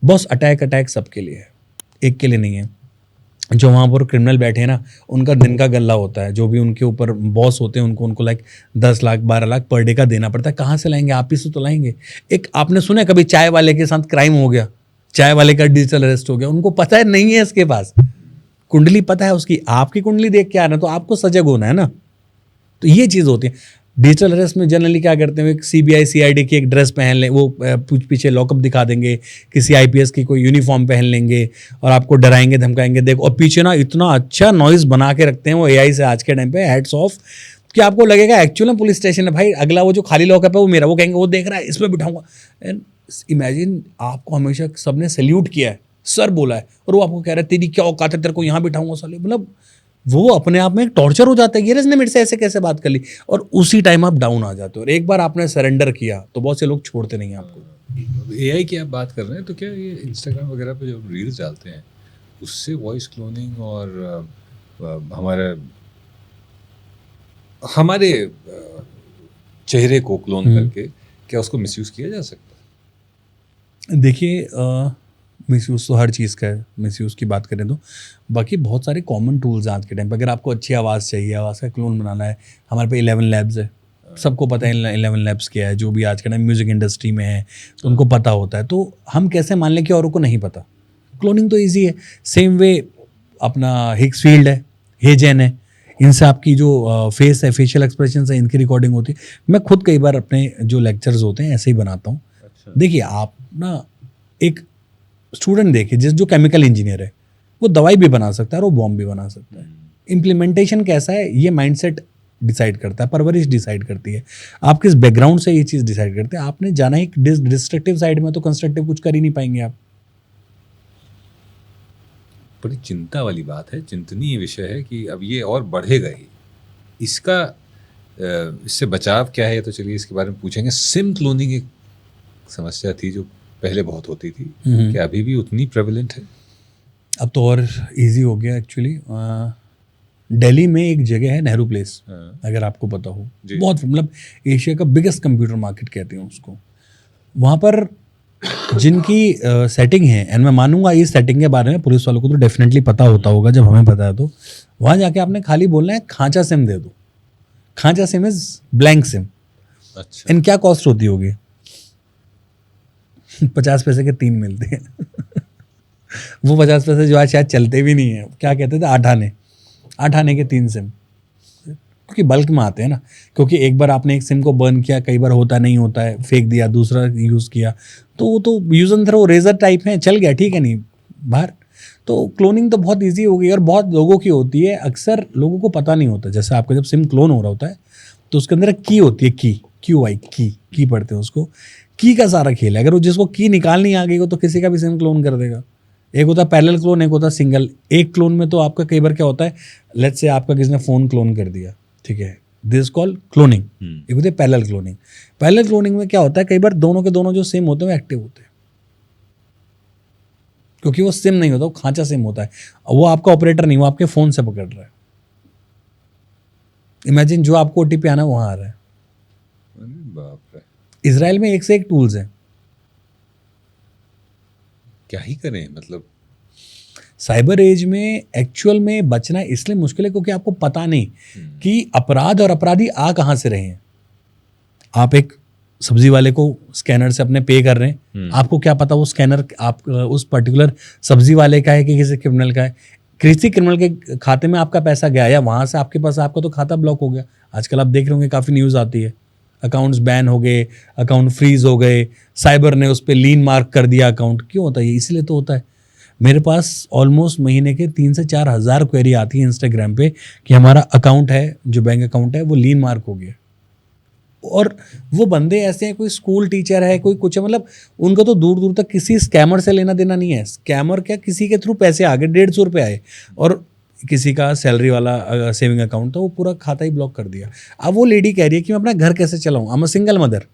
बॉस अटैक सबके लिए है, एक के लिए नहीं है। जो वहाँ पर क्रिमिनल बैठे हैं ना, उनका दिन का गल्ला होता है। जो भी उनके ऊपर बॉस होते हैं उनको like 10 lakh 12 lakh per day का देना पड़ता है। कहाँ से लाएंगे? आप ही से तो लाएंगे। एक आपने सुना कभी चाय वाले के साथ क्राइम हो गया, चाय वाले का डिजिटल अरेस्ट हो गया? उनको पता है नहीं है इसके पास, कुंडली पता है उसकी, आपकी कुंडली देख के आ रहे हैं तो आपको सजग होना है ना। तो ये चीज़ होती है। डिजिटल अरेस्ट में जनरली क्या करते हैं, एक सीबीआई सीआईडी की एक ड्रेस पहन लें, वो पीछे लॉकअप दिखा देंगे, किसी आईपीएस की कोई यूनिफॉर्म पहन लेंगे और आपको डराएंगे धमकाएंगे। देखो, और पीछे ना इतना अच्छा नॉइज़ बना के रखते हैं वो एआई से आज के टाइम पे, हेड्स ऑफ, कि आपको लगेगा एक्चुअल में पुलिस स्टेशन है। भाई अगला वो जो खाली लॉकअप है वो मेरा, वो कहेंगे वो देख रहा है, इसमें बिठाऊंगा। एंड इमेजिन, आपको हमेशा सबने सैल्यूट किया है, सर बोला है, और वो आपको कह रहा है तेरी क्या औकात है, तेरे को यहाँ बिठाऊंगा साले। मतलब वो अपने आप में एक टॉर्चर हो जाता है कि इसने मेरे से ऐसे कैसे बात कर ली, और उसी टाइम आप डाउन आ जाते हो। और एक बार आपने सरेंडर किया तो बहुत से लोग छोड़ते नहीं हैं आपको। एआई की आप बात कर रहे हैं, तो क्या ये इंस्टाग्राम वगैरह पे जो रील्स डालते हैं उससे वॉइस क्लोनिंग और हमारे चेहरे को क्लोन करके क्या उसको मिसयूज किया जा सकता है? देखिए, मिसयूज़ तो हर चीज़ का है, मिसयूज़ की बात करें तो बाकी बहुत सारे कॉमन टूल्स हैं आज के टाइम पर। अगर आपको अच्छी आवाज़ चाहिए, आवाज़ का क्लोन बनाना है, हमारे पे 11 लैब्स है, सबको पता है 11 लैब्स क्या है। जो भी आज के टाइम म्यूज़िक इंडस्ट्री में है तो उनको पता होता है। तो हम कैसे मान लें कि औरों को नहीं पता? क्लोनिंग तो ईजी है। सेम वे अपना हिग्सफील्ड है, हेजेन है, इनसे आपकी जो फेस है, फेशियल एक्सप्रेशन है, इनकी रिकॉर्डिंग होती है। मैं खुद कई बार अपने जो लेक्चर्स होते हैं ऐसे ही बनाता हूँ, देखिए आप ना एक स्टूडेंट देखिए जो केमिकल इंजीनियर है वो दवाई भी बना सकता है और वो बॉम्ब भी बना सकता है। इम्प्लीमेंटेशन कैसा है ये माइंडसेट डिसाइड करता है, परवरिश डिसाइड करती है, आप किस बैकग्राउंड से ये चीज़ डिसाइड करते हैं। आपने जाना ही डिस्ट्रक्टिव साइड में तो कंस्ट्रक्टिव कुछ कर ही नहीं पाएंगे आप। बड़ी चिंता वाली बात है, चिंतनीय विषय है कि अब ये और बढ़ेगा ही। इसका इससे बचाव क्या है तो चलिए इसके बारे में पूछेंगे। सिम क्लोनिंग एक समस्या थी जो पहले बहुत होती थी, क्या अभी भी उतनी प्रेवलेंट है? अब तो और इजी हो गया एक्चुअली। दिल्ली में एक जगह है नेहरू प्लेस, अगर आपको पता हो, बहुत मतलब एशिया का बिगेस्ट कंप्यूटर मार्केट कहते हैं उसको। वहाँ पर जिनकी सेटिंग है, एंड मैं मानूंगा इस सेटिंग के बारे में पुलिस वालों को तो डेफिनेटली पता होता होगा, जब हमें पता है तो वहाँ जाके आपने खाली बोलना है खांचा सिम दे दो। खांचा सिम इज ब्लैंक सिम। अच्छा। इन क्या कॉस्ट होती होगी? 50 पैसे के 3 मिलते हैं। वो 50 पैसे जो आज शायद चलते भी नहीं है, क्या कहते थे, 8 आने के 3 सिम, क्योंकि बल्क में आते हैं ना। क्योंकि एक बार आपने एक सिम को बर्न किया, कई बार होता नहीं होता है, फेंक दिया, दूसरा यूज़ किया, तो वो तो use and throw razor type है, चल गया, ठीक है, नहीं बाहर। तो क्लोनिंग तो बहुत इजी हो गई और बहुत लोगों की होती है, अक्सर लोगों को पता नहीं होता। जैसे आपका जब सिम क्लोन हो रहा होता है तो उसके अंदर एक की होती है, QI की पढ़ते हैं उसको। की का सारा खेल है। अगर वो जिसको की निकालनी आ गई हो तो किसी का भी सिम क्लोन कर देगा। एक होता है पैरेलल क्लोन, एक होता है सिंगल। एक क्लोन में तो आपका कई बार क्या होता है, लेट्स से आपका किसी ने फ़ोन क्लोन कर दिया, ठीक है, दिस कॉल क्लोनिंग। एक होती है पैरेलल क्लोनिंग। पैरेलल क्लोनिंग में क्या होता है, कई बार दोनों के दोनों जो सिम होते हैं वो एक्टिव होते हैं, क्योंकि वो सिम नहीं होता, वो खांचा सिम होता है। वो आपका ऑपरेटर नहीं, वो आपके फ़ोन से पकड़ रहा है। इमेजिन जो आपको OTP आना है वहाँ आ रहा है। बाप रे। इजराइल में एक से एक टूल्स हैं। क्या ही करें, मतलब साइबर एज में एक्चुअल में बचना इसलिए मुश्किल है क्योंकि आपको पता नहीं कि अपराध और अपराधी आ कहाँ से रहे हैं। आप एक सब्जी वाले को स्कैनर से अपने पे कर रहे हैं, आपको क्या पता वो स्कैनर आप उस पर्टिकुलर सब्जी वाले का है कि किसी क्रिमिनल का है। किसी क्रिमिनल के खाते में आपका पैसा गया या वहाँ से आपके पास, आपका तो खाता ब्लॉक हो गया। आजकल आप देख रहे होंगे काफ़ी न्यूज़ आती है, अकाउंट्स बैन हो गए, अकाउंट फ्रीज हो गए, साइबर ने उस पर लीन मार्क कर दिया अकाउंट। क्यों होता है ये? इसलिए तो होता है। मेरे पास ऑलमोस्ट महीने के 3 से 4 हज़ार क्वेरी आती है इंस्टाग्राम पे कि हमारा अकाउंट है, जो बैंक अकाउंट है, वो लीन मार्क हो गया। और वो बंदे ऐसे हैं, कोई स्कूल टीचर है, कोई कुछ है, मतलब उनको तो दूर दूर तक किसी स्कैमर से लेना देना नहीं है। स्कैमर क्या, किसी के थ्रू पैसे आ गए, 150 रुपये आए और किसी का सैलरी वाला सेविंग अकाउंट था, वो पूरा खाता ही ब्लॉक कर दिया। अब वो लेडी कह रही है कि मैं अपना घर कैसे चलाऊँ, I am a single mother.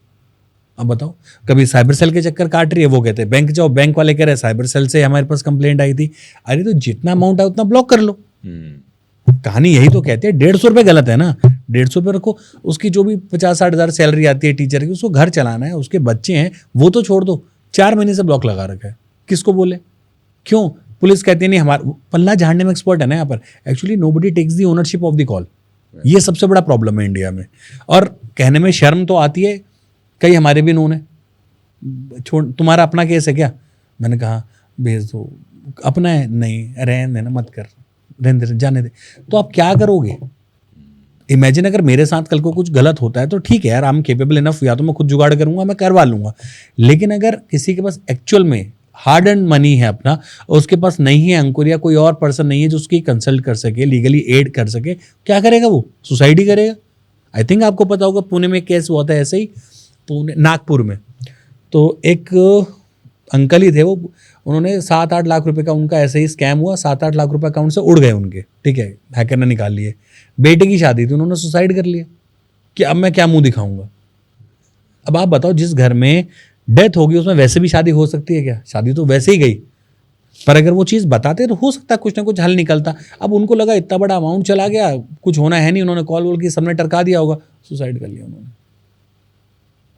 अब बताओ, कभी साइबर सेल के चक्कर काट रही है, वो कहते हैं बैंक जाओ, बैंक वाले कह रहे हैं साइबर सेल से हमारे पास कंप्लेंट आई थी। अरे तो जितना अमाउंट है उतना ब्लॉक कर लो। कहानी यही तो कहते हैं। 150 रुपये गलत है ना, 150 रुपये रखो। उसकी जो भी 50-60 हज़ार सैलरी आती है टीचर की, उसको घर चलाना है, उसके बच्चे हैं, वो तो छोड़ दो। 4 महीने से ब्लॉक लगा रखा है, किसको बोले? क्यों? पुलिस कहती है नहीं, हमारा पल्ला झाड़ने में एक्सपर्ट है ना यहाँ पर। Actually nobody takes the ownership of the call. ये सबसे बड़ा प्रॉब्लम है इंडिया में। और कहने में शर्म तो आती है, कई हमारे भी नोन है, छोड़ तुम्हारा अपना केस है क्या? मैंने कहा भेज दो। अपना है? नहीं, रहने देना, मत कर, रहने दे, जाने दे। तो आप क्या करोगे? इमेजिन अगर मेरे साथ कल को कुछ गलत होता है तो ठीक है यार, आई एम केपेबल इनफ, या तो मैं खुद जुगाड़ करूंगा, मैं करवा लूंगा। लेकिन अगर किसी के पास एक्चुअल में हार्ड एंड मनी है अपना, और उसके पास नहीं है अंकुर, या कोई और पर्सन नहीं है जो उसकी कंसल्ट कर सके, लीगली एड कर सके, क्या करेगा वो? सुसाइड ही करेगा। आई थिंक आपको पता होगा, पुणे में केस हुआ था ऐसे ही, पुणे नागपुर में। तो एक अंकल ही थे वो, उन्होंने 7-8 लाख रुपए का उनका ऐसे ही स्कैम हुआ, 7-8 लाख रुपए अकाउंट से उड़ गए उनके, ठीक है, हैकर ने निकाल लिए। बेटे की शादी थी, उन्होंने सुसाइड कर लिया कि अब मैं क्या मुंह दिखाऊंगा। अब आप बताओ, जिस घर में डेथ होगी उसमें वैसे भी शादी हो सकती है क्या? शादी तो वैसे ही गई, पर अगर वो चीज़ बताते तो हो सकता है कुछ ना कुछ हल निकलता। अब उनको लगा इतना बड़ा अमाउंट चला गया, कुछ होना है नहीं, उन्होंने कॉल वॉल की, सबने टरका दिया होगा, सुसाइड कर लिया उन्होंने।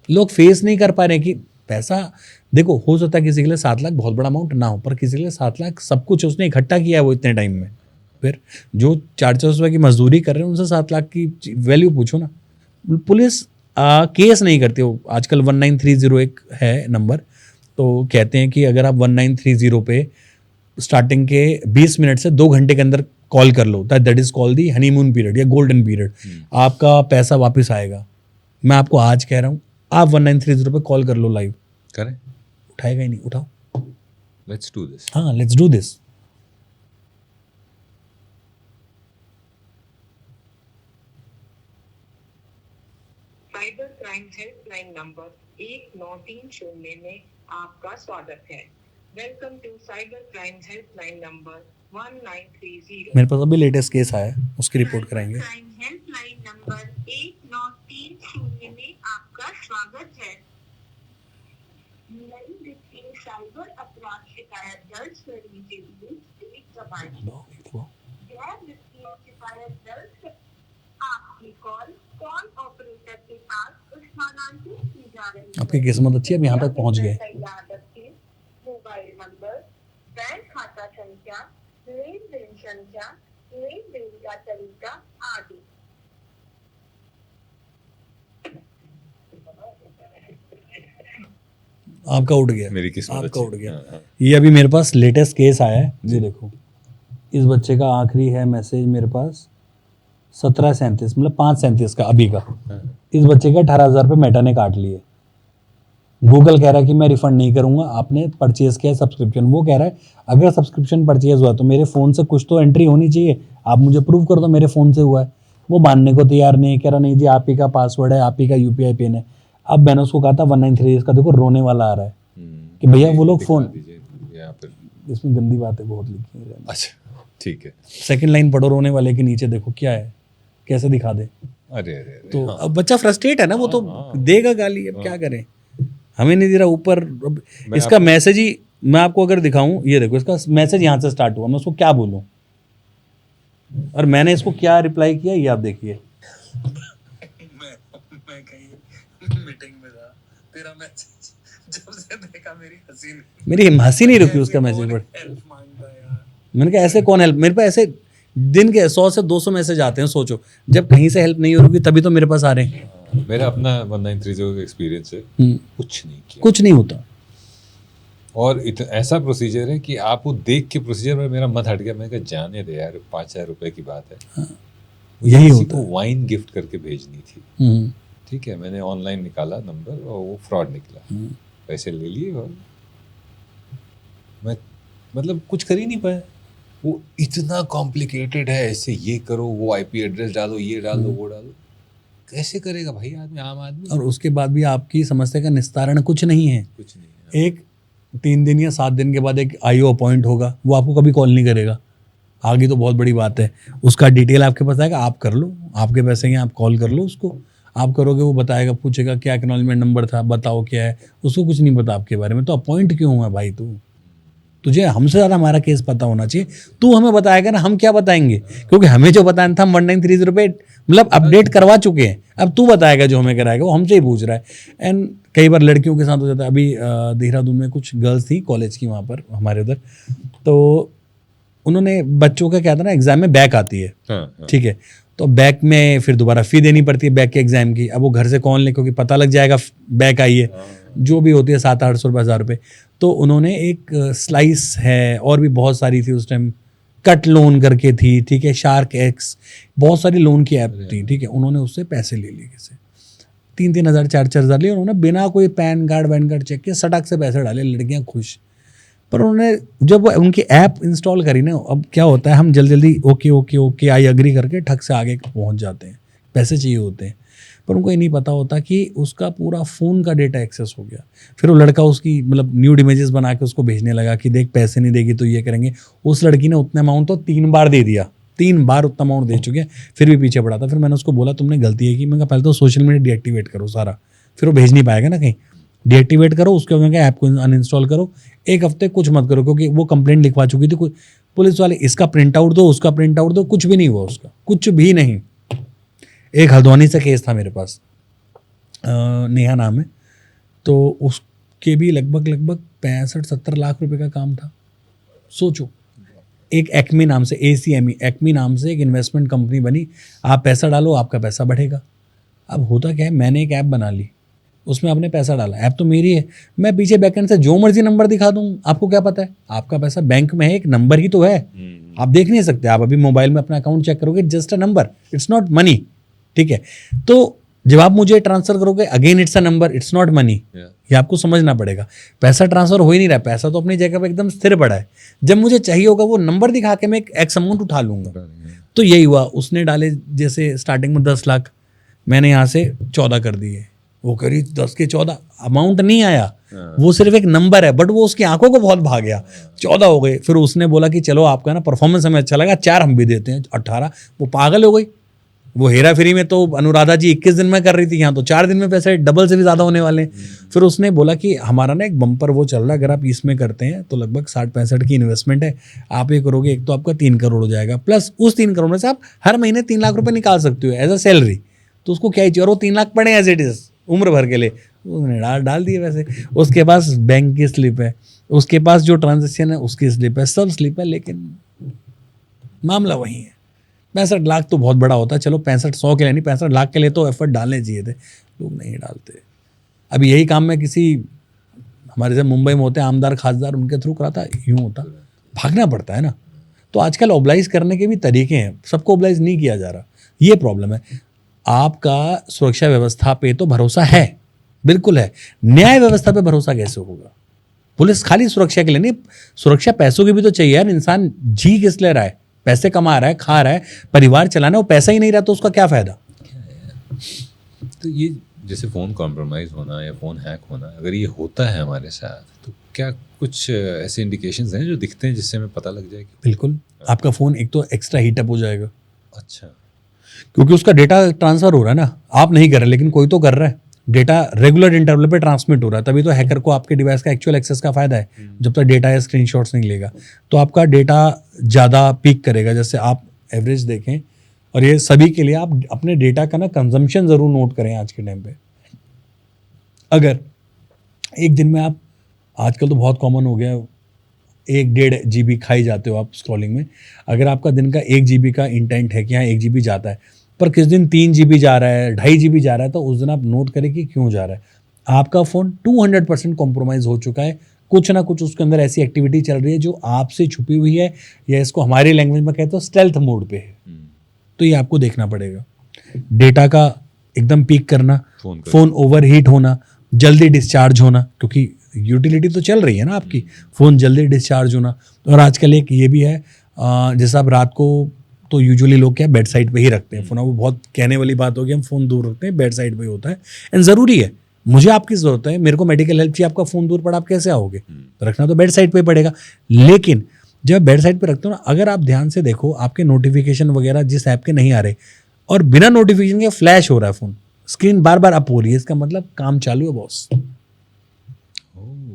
लोग फेस नहीं कर पा रहे कि पैसा, देखो हो सकता है किसी के लिए 7 लाख बहुत बड़ा अमाउंट ना हो, पर किसी के लिए 7 लाख सब कुछ उसने इकट्ठा किया है वो इतने टाइम में। फिर जो 400 रुपये की मजदूरी कर रहे हैं उनसे 7 लाख की वैल्यू पूछो ना। पुलिस केस नहीं करती हो। आजकल 1930 एक है नंबर, तो कहते हैं कि अगर आप 1930 पे स्टार्टिंग के 20 मिनट से 2 घंटे के अंदर कॉल कर लो, that is called the honeymoon period या गोल्डन पीरियड, आपका पैसा वापस आएगा। मैं आपको आज कह रहा हूँ, आप 1930 पे कॉल कर लो लाइव, करें, उठाएगा ही नहीं, उठाओ। Let's do this. हाँ, let's do this. Cyber crime helpline number 1930 में आपका स्वागत है। Welcome to cyber crime helpline number 1930। मेरे पास अभी लेटेस्ट केस आया है, उसकी रिपोर्ट कराएंगे। क्राइम हेल्पलाइन नंबर 1930 में आपका स्वागत है। नई वित्तीय साइबर अपराध शिकायत दर्ज करने के लिए एक दबाएं। गैर वित्तीय शिकायत दर्ज कर आपकी कॉल ऑपरेटर के पास स्थानांतरित की जा रही है। आपकी किस्मत अच्छी है, अब यहाँ तक पहुँच गए। तैयार रखें। मोबाइल नंबर, बैंक खाता संख्या, लेन देन संख्या, लेन देन का तरीका आदि। आपका उठ गया, मेरी किस्मत आपका अच्छी। उठ गया। हाँ, हाँ। ये अभी मेरे पास लेटेस्ट केस आया है, ये देखो। इस बच्चे का आखिरी है मैसेज मेरे पास 1737, मतलब 537 का अभी का। इस बच्चे के 18,000 रुपये मेटा ने काट लिए। गूगल कह रहा है कि मैं रिफंड नहीं करूंगा, आपने परचेज किया सब्सक्रिप्शन। वो कह रहा है अगर सब्सक्रिप्शन परचेज हुआ तो मेरे फ़ोन से कुछ तो एंट्री होनी चाहिए, आप मुझे प्रूव कर दो मेरे फ़ोन से हुआ है। वो मानने को तैयार नहीं है, कह रहा नहीं जी आप ही का पासवर्ड है, आप ही का UPI पिन है। अब मैंने उसको कहा था 193, इसका देखो रोने वाला आ रहा है कि भैया वो लोग फ़ोन, यहाँ पर इसमें गंदी बातें बहुत लिखी हैं। अच्छा ठीक है। सेकंड लाइन पढ़ो, रोने वाले के नीचे देखो क्या है, कैसे दिखा दे। अरे अरे अरे, तो हाँ। अब बच्चा फ्रस्ट्रेट है ना, वो तो देगा गाली, अब क्या करें, हमें नहीं दे रहा ऊपर। अब इसका मैसेज ही मैं आपको अगर दिखाऊं, ये देखो इसका मैसेज यहाँ से स्टार्ट हुआ, मैं उसको क्या बोलूं और मैंने इसको क्या रिप्लाई किया, ये आप देखिए। मैं कहीं मीटिंग में था, तेरा मैसेज जब से देखा मेरी हंसी नहीं रुकी उसका मैसेज पर। हेल्प मांगता है यार। मैंने कहा ऐसे कौन हेल्प, मेरे पे ऐसे दिन के 100 से 200 मैसेज आते हैं, सोचो जब कहीं से हेल्प नहीं हो रही तभी तो मेरे पास आ रहे हैं। मेरा अपना 1930 का एक्सपीरियंस है, कुछ नहीं किया, कुछ नहीं होता। और ऐसा प्रोसीजर है कि आप वो देख के प्रोसीजर में मेरा मत हट गया। मैंने कहा जाने दे यार, 5,000 रुपए की बात है। यही किसी होता को है। वाइन गिफ्ट करके भेजनी थी, ठीक है, मैंने ऑनलाइन निकाला नंबर और वो फ्रॉड निकला, पैसे ले लिए और मैं मतलब कुछ कर ही नहीं पाया। वो इतना कॉम्प्लिकेटेड है, ऐसे ये करो, वो IP एड्रेस डालो, ये डालो, वो डालो, कैसे करेगा भाई आदमी, आम आदमी। और उसके बाद भी आपकी समस्या का निस्तारण कुछ नहीं है। कुछ नहीं है। एक 3 दिन या 7 दिन के बाद एक IO अपॉइंट होगा, वो आपको कभी कॉल नहीं करेगा, आगे तो बहुत बड़ी बात है। उसका डिटेल आपके पास आएगा, आप कर लो, आपके पैसे हैं, आप कॉल कर लो उसको, आप करोगे, वो बताएगा, पूछेगा क्या एक्नॉलेजमेंट नंबर था, बताओ क्या है, उसको कुछ नहीं पता आपके बारे में। तो अपॉइंट क्यों हुआ भाई तू? तुझे हमसे ज़्यादा हमारा केस पता होना चाहिए, तू हमें बताएगा ना, हम क्या बताएंगे, क्योंकि हमें जो बताना था हम 1930 रुपये मतलब अपडेट करवा चुके हैं। अब तू बताएगा जो हमें कराएगा, वो हमसे ही पूछ रहा है। एंड कई बार लड़कियों के साथ हो जाता है। अभी देहरादून में कुछ गर्ल्स थी कॉलेज की, वहाँ पर हमारे उधर, तो उन्होंने बच्चों का क्या था ना, एग्जाम में बैक आती है, ठीक है, तो बैक में फिर दोबारा फ़ी देनी पड़ती है बैक के एग्जाम की। अब वो घर से कौन ले, क्योंकि पता लग जाएगा बैक आई है, जो भी होती है 700-800 रुपये, 1,000 रुपये। तो उन्होंने एक स्लाइस है और भी बहुत सारी थी उस टाइम, कट लोन करके थी, ठीक है, शार्क एक्स, बहुत सारी लोन की ऐप थी, ठीक है। उन्होंने उससे पैसे ले लिए, किसे 3-3 हज़ार 4-4 हज़ार लिए। उन्होंने बिना कोई पैन कार्ड चेक के सटक से पैसे डाले, लड़कियां खुश। पर उन्होंने जब उनकी ऐप इंस्टॉल करी ना, अब क्या होता है, हम जल्दी okay okay okay I agree करके ठग से आगे पहुंच जाते हैं, पैसे चाहिए होते हैं, पर उनको ये नहीं पता होता कि उसका पूरा फ़ोन का डेटा एक्सेस हो गया। फिर वो लड़का उसकी मतलब न्यूड इमेजेस बना के उसको भेजने लगा कि देख पैसे नहीं देगी तो ये करेंगे। उस लड़की ने उतना अमाउंट तो 3 बार दे दिया, 3 बार उतना अमाउंट दे चुके हैं, फिर भी पीछे पड़ा था। फिर मैंने उसको बोला तुमने गलती है की, मैंने कहा पहले तो सोशल मीडिया डीएक्टिवेट करो सारा, फिर वो भेज नहीं पाएगा ना कहीं, डीएक्टिवेट करो, उसके बाद ऐप को अनइंस्टॉल करो, 1 हफ्ते कुछ मत करो, क्योंकि वो कंप्लेंट लिखवा चुकी थी पुलिस वाले, इसका प्रिंट आउट दो, उसका प्रिंट आउट दो, कुछ भी नहीं हुआ उसका, कुछ भी नहीं। एक हल्द्वानी से केस था मेरे पास, नेहा नाम है, तो उसके भी लगभग 65-70 लाख रुपए का काम था। सोचो, एक एक्मी नाम से, एक्मी नाम से एक इन्वेस्टमेंट कंपनी बनी, आप पैसा डालो आपका पैसा बढ़ेगा। अब होता क्या है, मैंने एक ऐप बना ली, उसमें आपने पैसा डाला, ऐप तो मेरी है, मैं पीछे बैकएंड से जो मर्जी नंबर दिखा दूँ, आपको क्या पता है, आपका पैसा बैंक में है, एक नंबर ही तो है, आप देख नहीं सकते। आप अभी मोबाइल में अपना अकाउंट चेक करोगे, just a number, it's not money, ठीक है। तो जब आप मुझे ट्रांसफर करोगे again it's a number, it's not money. ये आपको समझना पड़ेगा। पैसा ट्रांसफर हो ही नहीं रहा है, पैसा तो अपनी जगह पे एकदम स्थिर पड़ा है। जब मुझे चाहिए होगा वो नंबर दिखा के मैं एक एक्स अमाउंट उठा लूंगा। तो यही हुआ, उसने डाले जैसे स्टार्टिंग में 10 लाख, मैंने यहाँ से 14 कर दिए, वो करी 10 के 14, अमाउंट नहीं आया, वो सिर्फ एक नंबर है, बट वो उसकी आंखों को बहुत भा गया, 14 हो गए। फिर उसने बोला कि चलो आपका ना परफॉर्मेंस हमें अच्छा लगा, 4 हम भी देते हैं, 18। वो पागल हो गई। वो हेरा फेरी में तो अनुराधा जी 21 दिन में कर रही थी, यहाँ तो 4 दिन में पैसे डबल से भी ज़्यादा होने वाले हैं। फिर उसने बोला कि हमारा ना एक बम्पर वो चल रहा है, अगर आप इसमें करते हैं तो लगभग 60-65 की इन्वेस्टमेंट है, आप ये करोगे एक तो आपका 3 करोड़ हो जाएगा, प्लस उस 3 करोड़ में से आप हर महीने 3 लाख रुपए निकाल सकते हो एज अ सैलरी। तो उसको क्या ही चाहिए, और वो 3 लाख पड़े एज इट इज़ उम्र भर के लिए, उसने डाल दिए वैसे। उसके पास बैंक की स्लिप है, उसके पास जो ट्रांजेक्शन है उसकी स्लिप है, सब स्लिप है, लेकिन मामला वही है। 65 लाख तो बहुत बड़ा होता है, चलो 65-100 के लिए नहीं, 65 लाख के लिए तो एफर्ट डालने चाहिए थे, लोग नहीं डालते। अभी यही काम मैं किसी हमारे जब मुंबई में होते हैं आमदार खासदार, उनके थ्रू कराता, यूँ होता, भागना पड़ता है ना। तो आजकल ओबलाइज करने के भी तरीके हैं, सबको ओबलाइज नहीं किया जा रहा, ये प्रॉब्लम है। आपका सुरक्षा व्यवस्था पे तो भरोसा है, बिल्कुल है, न्याय व्यवस्था पे भरोसा कैसे होगा? पुलिस खाली सुरक्षा के लिए नहीं, सुरक्षा पैसों की भी तो चाहिए यार। इंसान जी किस ले रहा है, पैसे कमा रहा है, खा रहा है, परिवार चलाना, वो पैसा ही नहीं रहा तो उसका क्या फायदा? तो ये जैसे फ़ोन कॉम्प्रोमाइज़ होना या फ़ोन हैक होना, अगर ये होता है हमारे साथ, तो क्या कुछ ऐसे इंडिकेशंस हैं जो दिखते हैं जिससे हमें पता लग जाए कि बिल्कुल, आपका फ़ोन एक तो एक्स्ट्रा हीटअप हो जाएगा, अच्छा, क्योंकि उसका डेटा ट्रांसफ़र हो रहा है ना, आप नहीं कर रहे लेकिन कोई तो कर रहा है। डेटा रेगुलर इंटरवल पे ट्रांसमिट हो रहा है, तभी तो हैकर को आपके डिवाइस का एक्चुअल एक्सेस का फायदा है। जब तक डेटा या स्क्रीनशॉट्स नहीं लेगा तो आपका डेटा ज़्यादा पीक करेगा। जैसे आप एवरेज देखें, और ये सभी के लिए, आप अपने डेटा का ना कंजम्पशन ज़रूर नोट करें आज के टाइम पे। अगर एक दिन में आप, आजकल तो बहुत कॉमन हो गया, 1-1.5 GB खाई जाते हो आप स्क्रॉलिंग में। अगर आपका दिन का 1 GB का इंटेंट है कि हाँ 1 GB जाता है, पर किस दिन 3 GB जा रहा है, 2.5 GB जा रहा है, तो उस दिन आप नोट करें कि क्यों जा रहा है। आपका फ़ोन 200% कॉम्प्रोमाइज़ हो चुका है, कुछ ना कुछ उसके अंदर ऐसी एक्टिविटी चल रही है जो आपसे छुपी हुई है, या इसको हमारी लैंग्वेज में कहते हो स्टेल्थ मोड पे है। तो ये आपको देखना पड़ेगा। डेटा का एकदम पीक करना, फ़ोन ओवरहीट होना, जल्दी डिस्चार्ज होना, क्योंकि यूटिलिटी तो चल रही है ना आपकी, फ़ोन जल्दी डिस्चार्ज होना। और आजकल एक ये भी है, जैसे आप रात को तो यूजुअली लोग क्या बेड साइड पे ही रखते हैं फ़ोन। वो बहुत कहने वाली बात होगी, हम फ़ोन दूर रखते हैं, बेड साइड पे ही होता है, एंड ज़रूरी है। मुझे आपकी ज़रूरत है, मेरे को मेडिकल हेल्प चाहिए, आपका फ़ोन दूर पड़ा, आप कैसे आओगे? रखना तो बेड साइड पे ही पड़ेगा। लेकिन जब बेड साइड पे रखते हो ना, अगर आप ध्यान से देखो, आपके नोटिफिकेशन वगैरह जिस ऐप के नहीं आ रहे, और बिना नोटिफिकेशन के फ्लैश हो रहा है फ़ोन, स्क्रीन बार बार अप हो रही है, इसका मतलब काम चालू है बॉस।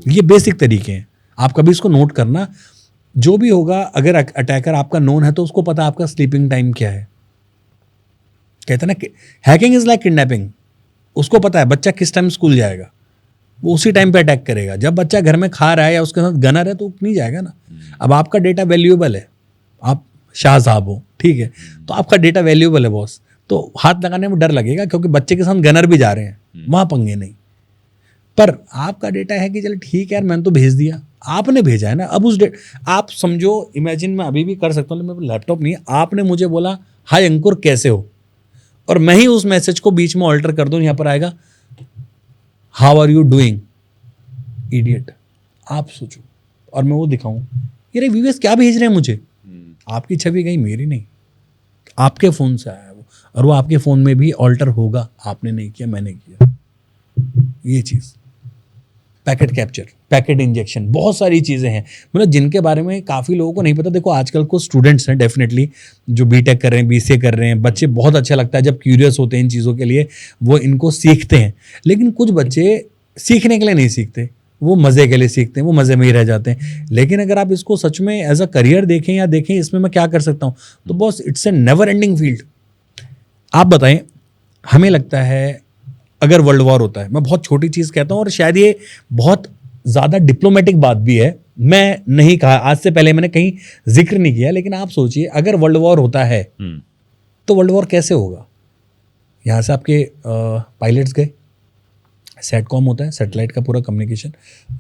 ये बेसिक तरीके हैं, आप कभी इसको नोट करना। जो भी होगा, अगर अटैकर आपका नोन है तो उसको पता है आपका स्लीपिंग टाइम क्या है। कहते हैं ना, हैकिंग इज लाइक किडनैपिंग। उसको पता है बच्चा किस टाइम स्कूल जाएगा, वो उसी टाइम पे अटैक करेगा। जब बच्चा घर में खा रहा है या उसके साथ गनर है तो नहीं जाएगा ना। अब आपका डेटा वैल्यूएबल है, आप शाह साहब हो, ठीक है, तो आपका डेटा वैल्यूएबल है बॉस, तो हाथ लगाने में डर लगेगा, क्योंकि बच्चे के साथ गनर भी जा रहे हैं, वहाँ पंगे नहीं। पर आपका डेटा है कि चलो ठीक है यार, मैंने तो भेज दिया, आपने भेजा है ना। अब उस आप समझो, इमेजिन मैं अभी भी कर सकता हूँ, मेरे लैपटॉप नहीं है, आपने मुझे बोला हाय अंकुर कैसे हो, और मैं ही उस मैसेज को बीच में ऑल्टर कर दूँ, यहाँ पर आएगा how are you doing idiot. आप सोचो, और मैं वो दिखाऊं, ये व्यूअर्स क्या भेज रहे हैं मुझे, आपकी छवि गई, मेरी नहीं, आपके फ़ोन से आया वो, और वो आपके फ़ोन में भी ऑल्टर होगा, आपने नहीं किया, मैंने किया। ये चीज़, पैकेट कैप्चर, पैकेट इंजेक्शन, बहुत सारी चीज़ें हैं, मतलब जिनके बारे में काफ़ी लोगों को नहीं पता। देखो आजकल को स्टूडेंट्स हैं डेफिनेटली, जो बीटेक कर रहे हैं, बीसीए कर रहे हैं, बच्चे बहुत अच्छा लगता है जब क्यूरियस होते हैं इन चीज़ों के लिए, वो इनको सीखते हैं। लेकिन कुछ बच्चे सीखने के लिए नहीं सीखते, वो मज़े के लिए सीखते हैं, वो मज़े में ही रह जाते हैं। लेकिन अगर आप इसको सच में एज अ करियर देखें, या देखें इसमें मैं क्या कर सकता हूँ, तो boss it's a never ending field. आप बताएं, हमें लगता है अगर वर्ल्ड वॉर होता है, मैं बहुत छोटी चीज़ कहता हूँ, और शायद ये बहुत ज़्यादा डिप्लोमेटिक बात भी है, मैं नहीं कहा, आज से पहले मैंने कहीं जिक्र नहीं किया, लेकिन आप सोचिए अगर वर्ल्ड वॉर होता है तो वर्ल्ड वॉर कैसे होगा? यहाँ से आपके पायलट्स गए, सेटकॉम होता है, सैटेलाइट का पूरा कम्युनिकेशन,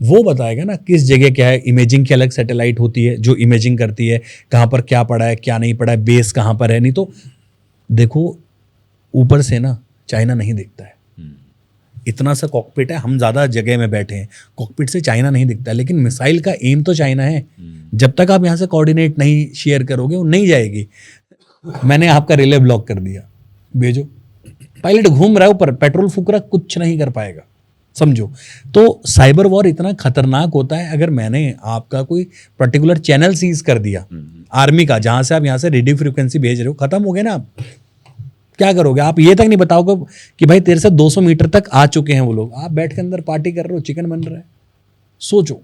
वो बताएगा ना किस जगह क्या है। इमेजिंग की अलग सैटेलाइट होती है जो इमेजिंग करती है, कहाँ पर क्या पड़ा है, क्या नहीं पड़ा है, बेस कहाँ पर है। नहीं तो देखो ऊपर से ना चाइना नहीं दिखता है। इतना सा कॉकपिट है, हम ज़्यादा जगह में बैठे हैं, कॉकपिट से चाइना नहीं दिखता है, लेकिन मिसाइल का एम तो चाइना है। जब तक आप यहाँ से कोऑर्डिनेट नहीं शेयर करोगे वो नहीं जाएगी। मैंने आपका रिले ब्लॉक कर दिया, भेजो। पायलट घूम रहा है ऊपर, पेट्रोल फूक रहा, कुछ नहीं कर पाएगा, समझो। तो साइबर वॉर इतना खतरनाक होता है। अगर मैंने आपका कोई पर्टिकुलर चैनल सीज कर दिया आर्मी का, जहाँ से आप यहाँ से रेडियो फ्रिक्वेंसी भेज रहे हो, खत्म हो गए ना आप। क्या करोगे आप? ये तक नहीं बताओगे कि भाई तेरे से 200 मीटर तक आ चुके हैं वो लोग, आप बैठ के अंदर पार्टी कर रहे हो, चिकन बन रहा है। सोचो,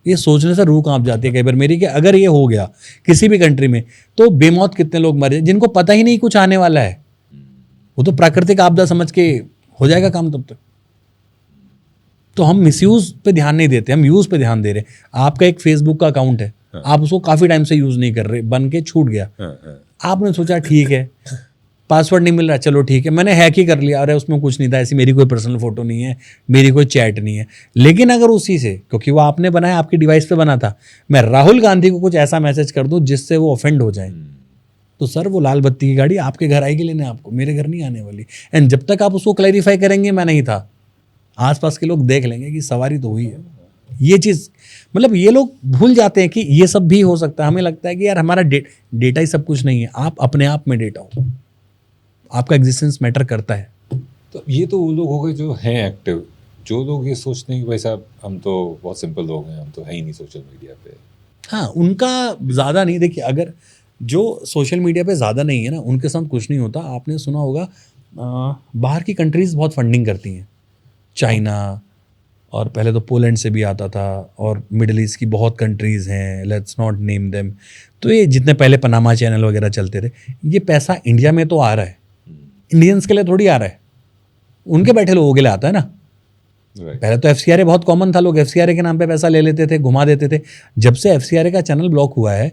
ये सोचने से रूह कांप जाती है कई बार मेरी कि अगर ये हो गया किसी भी कंट्री में तो बेमौत कितने लोग मरे जिनको पता ही नहीं कुछ आने वाला है। वो तो प्राकृतिक आपदा समझ के हो जाएगा काम तब तक। तो हम मिसयूज पे ध्यान नहीं देते, हम यूज पे ध्यान दे रहे हैं। आपका एक फेसबुक का अकाउंट है, आप उसको काफी टाइम से यूज नहीं कर रहे, बन के छूट गया, आपने सोचा ठीक है पासवर्ड नहीं मिल रहा, चलो ठीक है मैंने हैक ही कर लिया, अरे उसमें कुछ नहीं था, ऐसी मेरी कोई पर्सनल फोटो नहीं है, मेरी कोई चैट नहीं है। लेकिन अगर उसी से, क्योंकि वो आपने बनाया, आपकी डिवाइस पे बना था, मैं राहुल गांधी को कुछ ऐसा मैसेज कर दूं जिससे वो ऑफेंड हो जाए, तो सर वो लाल बत्ती की गाड़ी आपके घर आएगी लेने, आपको मेरे घर नहीं आने वाली। एंड जब तक आप उसको क्लैरिफाई करेंगे मैं नहीं था, आसपास के लोग देख लेंगे कि सवारी तो हुई है। ये चीज़ मतलब ये लोग भूल जाते हैं कि ये सब भी हो सकता है। हमें लगता है कि यार हमारा डेटा ही सब कुछ नहीं है। आप अपने आप में डेटा हो, आपका एग्जिस्टेंस मैटर करता है। तो ये तो वो लोग हो गए जो हैं एक्टिव। जो लोग ये सोचते हैं कि भाई साहब हम तो बहुत सिंपल लोग हैं, हम तो है ही नहीं सोशल मीडिया पे, हाँ उनका ज़्यादा नहीं। देखिए अगर जो सोशल मीडिया पे ज़्यादा नहीं है ना, उनके साथ कुछ नहीं होता। आपने सुना होगा बाहर की कंट्रीज़ बहुत फंडिंग करती हैं, चाइना और पहले तो पोलैंड से भी आता था, और मिडिल ईस्ट की बहुत कंट्रीज़ हैं, लेट्स नॉट नेम देम। तो ये जितने पहले पनामा चैनल वगैरह चलते थे, ये पैसा इंडिया में तो आ रहा है, इंडियंस के लिए थोड़ी आ रहा है, उनके बैठे लोगों के लिए आता है ना। पहले तो FCRA बहुत कॉमन था, लोग FCRA के नाम पे पैसा ले लेते थे, घुमा देते थे। जब से FCRA का चैनल ब्लॉक हुआ है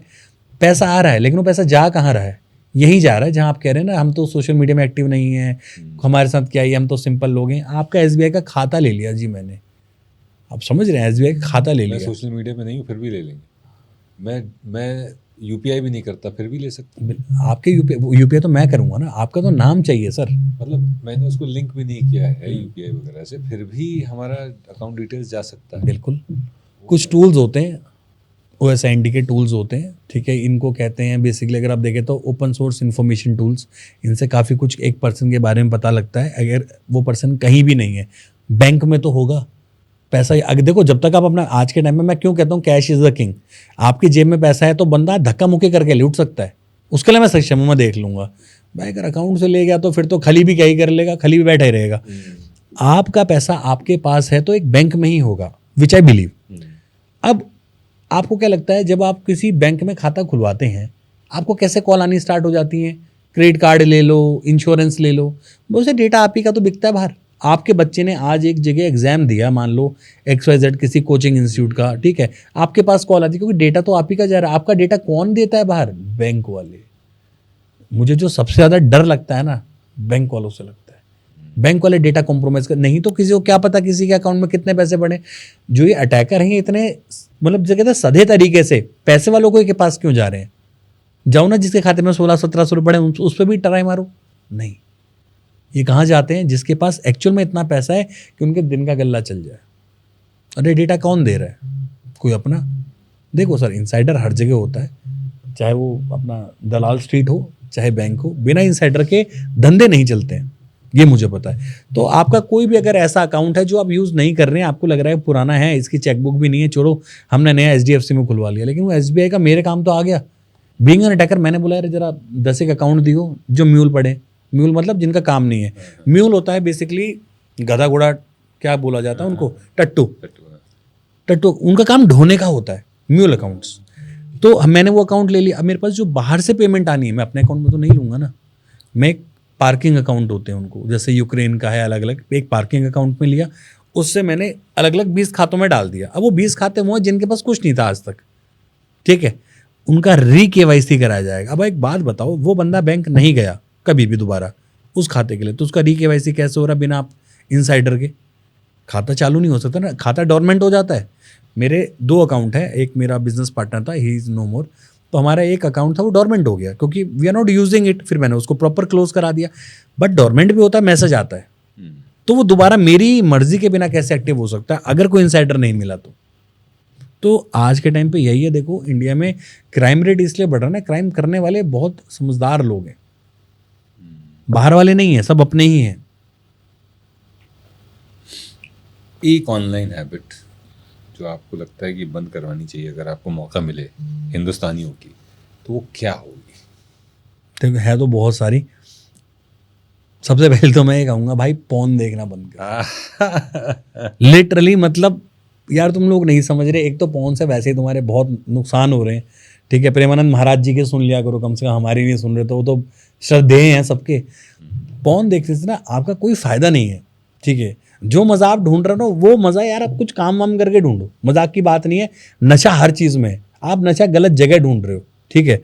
पैसा आ रहा है, लेकिन वो पैसा जा कहाँ रहा है? यही जा रहा है जहाँ आप कह रहे हैं ना हम तो सोशल मीडिया में एक्टिव नहीं है, हमारे साथ क्या है, हम तो सिंपल लोग हैं। आपका SBI का खाता ले लिया जी मैंने, आप समझ रहे हैं, SBI का खाता ले लिया। मैं सोशल मीडिया पे नहीं हूँ फिर भी ले लेंगे। मैं UPI भी नहीं करता फिर भी ले सकता। आपके UPI तो मैं करूँगा ना, आपका तो नाम चाहिए सर। मतलब मैंने उसको लिंक भी नहीं किया है UPI वगैरह से, फिर भी हमारा अकाउंट डिटेल्स जा सकता है। बिल्कुल, कुछ टूल्स होते हैं, OSINT के टूल्स होते हैं, ठीक है, इनको कहते हैं बेसिकली अगर आप देखें तो ओपन सोर्स इन्फॉर्मेशन टूल्स। इनसे काफ़ी कुछ एक पर्सन के बारे में पता लगता है। अगर वो पर्सन कहीं भी नहीं है, बैंक में तो होगा पैसा। अगर देखो जब तक आप अपना, आज के टाइम में मैं क्यों कहता हूँ कैश इज़ द किंग। आपकी जेब में पैसा है तो बंदा धक्का मुक्की करके लूट सकता है, उसके लिए मैं सक्षम हूँ, मैं देख लूँगा। भाई अगर अकाउंट से ले गया तो फिर तो खली भी क्या ही कर लेगा, खली भी बैठा ही रहेगा। आपका पैसा आपके पास है तो एक बैंक में ही होगा, विच आई बिलीव। अब आपको क्या लगता है जब आप किसी बैंक में खाता खुलवाते हैं आपको कैसे कॉल आनी स्टार्ट हो जाती हैं? क्रेडिट कार्ड ले लो, इंश्योरेंस ले लो, बहुत से डेटा आप ही का तो बिकता है बाहर। आपके बच्चे ने आज एक जगह एग्जाम दिया, मान लो XYZ किसी कोचिंग इंस्टीट्यूट का, ठीक है, आपके पास कॉल आती है क्योंकि डेटा तो आप ही का जा रहा है। आपका डेटा कौन देता है बाहर? बैंक वाले। मुझे जो सबसे ज़्यादा डर लगता है ना, बैंक वालों से लगता है। बैंक वाले डेटा कॉम्प्रोमाइज़ कर, नहीं तो किसी को क्या पता किसी के अकाउंट में कितने पैसे पड़े। जो ये अटैकर हैं इतने मतलब जो कहते हैं सधे तरीके से पैसे वालों को के पास क्यों जा रहे हैं? जाओ ना जिसके खाते में 1600-1700 रुपये पड़े उस पर भी ट्राई मारो। नहीं, ये कहाँ जाते हैं? जिसके पास एक्चुअल में इतना पैसा है कि उनके दिन का गल्ला चल जाए। अरे डेटा कौन दे रहा है? कोई अपना। देखो सर, इनसाइडर हर जगह होता है, चाहे वो अपना दलाल स्ट्रीट हो चाहे बैंक हो, बिना इनसाइडर के धंधे नहीं चलते हैं, ये मुझे पता है। तो आपका कोई भी अगर ऐसा अकाउंट है जो आप यूज़ नहीं कर रहे हैं, आपको लग रहा है पुराना है, इसकी चेकबुक भी नहीं है, छोड़ो हमने नया HDFC में खुलवा लिया, लेकिन वो SBI का मेरे काम तो आ गया। बीइंग एन अटैकर मैंने बोला यार जरा 10 एक अकाउंट दियो जो म्यूल पड़े। म्यूल मतलब जिनका काम नहीं है। म्यूल होता है बेसिकली गधा घोड़ा, क्या बोला जाता है उनको, टट्टू, उनका काम ढोने का होता है म्यूल अकाउंट्स। तो मैंने वो अकाउंट ले लिया। अब मेरे पास जो बाहर से पेमेंट आनी है मैं अपने अकाउंट में तो नहीं लूँगा ना, मैं एक पार्किंग अकाउंट होते हैं उनको, जैसे यूक्रेन का है अलग अलग, एक पार्किंग अकाउंट में लिया, उससे मैंने अलग अलग 20 खातों में डाल दिया। अब वो 20 खाते वो हैं जिनके पास कुछ नहीं था आज तक, ठीक है, उनका KYC कराया जाएगा। अब एक बात बताओ, वो बंदा बैंक नहीं गया कभी भी दोबारा उस खाते के लिए, तो उसका KYC कैसे हो रहा बिना आप इनसाइडर के? खाता चालू नहीं हो सकता ना, खाता डोरमेंट हो जाता है। मेरे 2 अकाउंट है, एक मेरा बिजनेस पार्टनर था, ही इज़ नो मोर, तो हमारा एक अकाउंट था वो डोरमेंट हो गया क्योंकि we are not using it, फिर मैंने उसको प्रॉपर क्लोज करा दिया। बट डोरमेंट भी होता है, मैसेज आता है, तो वो दोबारा मेरी मर्जी के बिना कैसे एक्टिव हो सकता है अगर कोई इनसाइडर नहीं मिला तो आज के टाइम पे यही है। देखो इंडिया में क्राइम रेट इसलिए बढ़ रहा है ना, क्राइम करने वाले बहुत समझदार लोग हैं, बाहर वाले नहीं है, सब अपने ही हैं। एक ऑनलाइन हैबिट जो आपको लगता है कि बंद करवानी चाहिए अगर आपको मौका मिले हिंदुस्तानियों की, तो वो क्या होगी? देखो है तो बहुत सारी। सबसे पहले तो मैं ये कहूँगा भाई पॉर्न देखना बंद कर। लिटरली मतलब यार तुम लोग नहीं समझ रहे, एक तो पॉर्न से वैसे ही तुम्हारे बहुत नुकसान हो रहे हैं, ठीक है। प्रेमानंद महाराज जी के सुन लिया करो, कम से कम हमारी नहीं सुन रहे तो वो तो श्रद्धेय हैं सबके। पॉर्न देखने से ना आपका कोई फायदा नहीं है, ठीक है। जो मज़ा आप ढूंढ रहे हो वो मज़ा यार आप कुछ काम वाम करके ढूंढो, मजाक की बात नहीं है। नशा हर चीज़ में है, आप नशा गलत जगह ढूंढ रहे हो, ठीक है।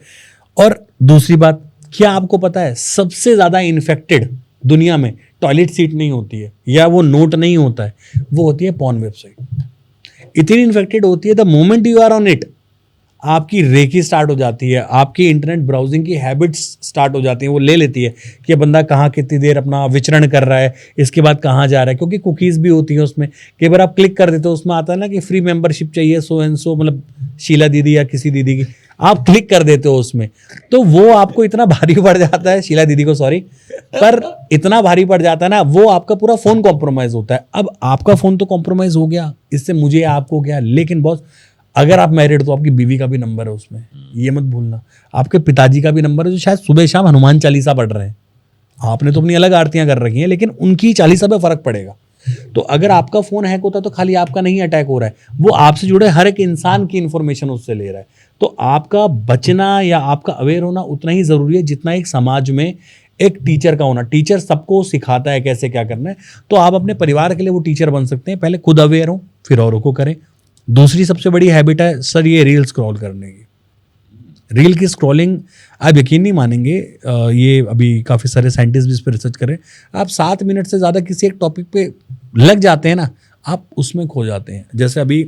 और दूसरी बात, क्या आपको पता है सबसे ज़्यादा इन्फेक्टेड दुनिया में टॉयलेट सीट नहीं होती है या वो नोट नहीं होता है, वो होती है पॉर्न वेबसाइट। इतनी इन्फेक्टेड होती है, the moment you are on it आपकी रेकी स्टार्ट हो जाती है, आपकी इंटरनेट ब्राउजिंग की हैबिट्स स्टार्ट हो जाती हैं। वो ले लेती है कि बंदा कहाँ कितनी देर अपना विचरण कर रहा है, इसके बाद कहाँ जा रहा है, क्योंकि कुकीज़ भी होती हैं उसमें। कई बार आप क्लिक कर देते हो, उसमें आता है ना कि फ्री मेंबरशिप चाहिए सो एंड सो, मतलब शीला दीदी या किसी दीदी की, आप क्लिक कर देते हो उसमें, तो वो आपको इतना भारी पड़ जाता है, शीला दीदी को सॉरी, पर इतना भारी पड़ जाता है ना, वो आपका पूरा फ़ोन कॉम्प्रोमाइज़ होता है। अब आपका फ़ोन तो कॉम्प्रोमाइज़ हो गया, इससे मुझे आपको क्या, लेकिन बॉस अगर आप मैरिड तो आपकी बीवी का भी नंबर है उसमें, ये मत भूलना। आपके पिताजी का भी नंबर है जो शायद सुबह शाम हनुमान चालीसा पढ़ रहे हैं। आपने तो अपनी अलग आरतियां कर रखी हैं, लेकिन उनकी चालीसा पे फर्क पड़ेगा। तो अगर आपका फ़ोन हैक होता है तो खाली आपका नहीं अटैक हो रहा है, वो आपसे जुड़े हर एक इंसान की इंफॉर्मेशन उससे ले रहा है। तो आपका बचना या आपका अवेयर होना उतना ही ज़रूरी है जितना एक समाज में एक टीचर का होना। टीचर सबको सिखाता है कैसे क्या करना है, तो आप अपने परिवार के लिए वो टीचर बन सकते हैं। पहले खुद अवेयर हो, फिर औरों को करें। दूसरी सबसे बड़ी हैबिट है सर ये रील स्क्रॉल करने की। रील की स्क्रॉलिंग आप यकीन नहीं मानेंगे, ये अभी काफ़ी सारे साइंटिस्ट भी इस पर रिसर्च करें। आप 7 मिनट से ज़्यादा किसी एक टॉपिक पे लग जाते हैं ना, आप उसमें खो जाते हैं। जैसे अभी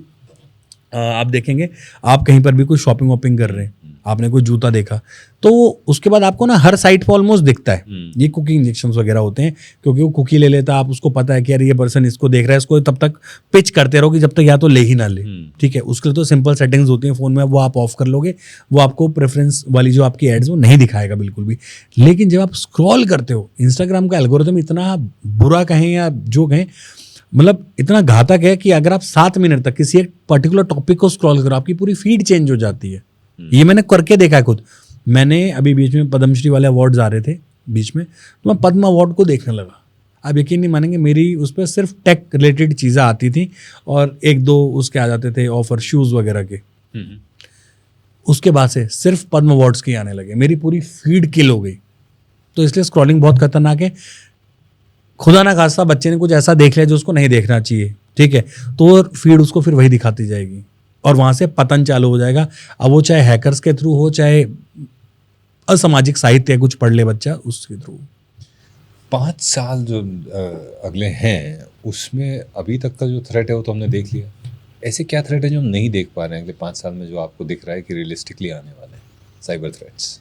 आप देखेंगे, आप कहीं पर भी कोई शॉपिंग वॉपिंग कर रहे हैं, आपने कोई जूता देखा, तो उसके बाद आपको ना हर साइट पर ऑलमोस्ट दिखता है ये कुकी इंजेक्शंस वगैरह होते हैं, क्योंकि वो कुकी ले लेता है। आप उसको पता है कि यार ये पर्सन इसको देख रहा है, इसको तब तक पिच करते रहो कि जब तक या तो ले ही ना ले, ठीक है। उसके लिए तो सिंपल सेटिंग्स होती हैं फ़ोन में, वो आप ऑफ कर लोगे, वो आपको प्रेफरेंस वाली जो आपकी एड्स वो नहीं दिखाएगा बिल्कुल भी। लेकिन जब आप स्क्रॉल करते हो, इंस्टाग्राम का एल्गोरिथम इतना बुरा कहें या जो कहें, मतलब इतना घातक है कि अगर आप 7 मिनट तक किसी एक पर्टिकुलर टॉपिक को स्क्रॉल करो, आपकी पूरी फीड चेंज हो जाती है। ये मैंने करके देखा है खुद। मैंने अभी बीच में पद्मश्री वाले अवार्ड्स आ रहे थे बीच में, तो मैं पद्म अवार्ड को देखने लगा। आप यकीन नहीं मानेंगे, मेरी उस पर सिर्फ टेक रिलेटेड चीज़ें आती थी और 1-2 उसके आ जाते थे ऑफर शूज़ वगैरह के। उसके बाद से सिर्फ पद्म अवार्ड्स के आने लगे, मेरी पूरी फीड किल हो गई। तो इसलिए स्क्रॉलिंग बहुत खतरनाक है। खुदा ना खास्ता बच्चे ने कुछ ऐसा देख लिया जो उसको नहीं देखना चाहिए, ठीक है, तो फीड उसको फिर वही दिखाती जाएगी और वहाँ से पतन चालू हो जाएगा। अब वो चाहे हैकर्स के थ्रू हो, चाहे असामाजिक साहित्य कुछ पढ़ ले बच्चा उसके थ्रू। 5 साल जो अगले हैं उसमें अभी तक का जो थ्रेट है वो तो हमने देख लिया। ऐसे क्या थ्रेट है जो हम नहीं देख पा रहे हैं अगले 5 साल में, जो आपको दिख रहा है कि रियलिस्टिकली आने वाले हैं साइबर थ्रेट्स?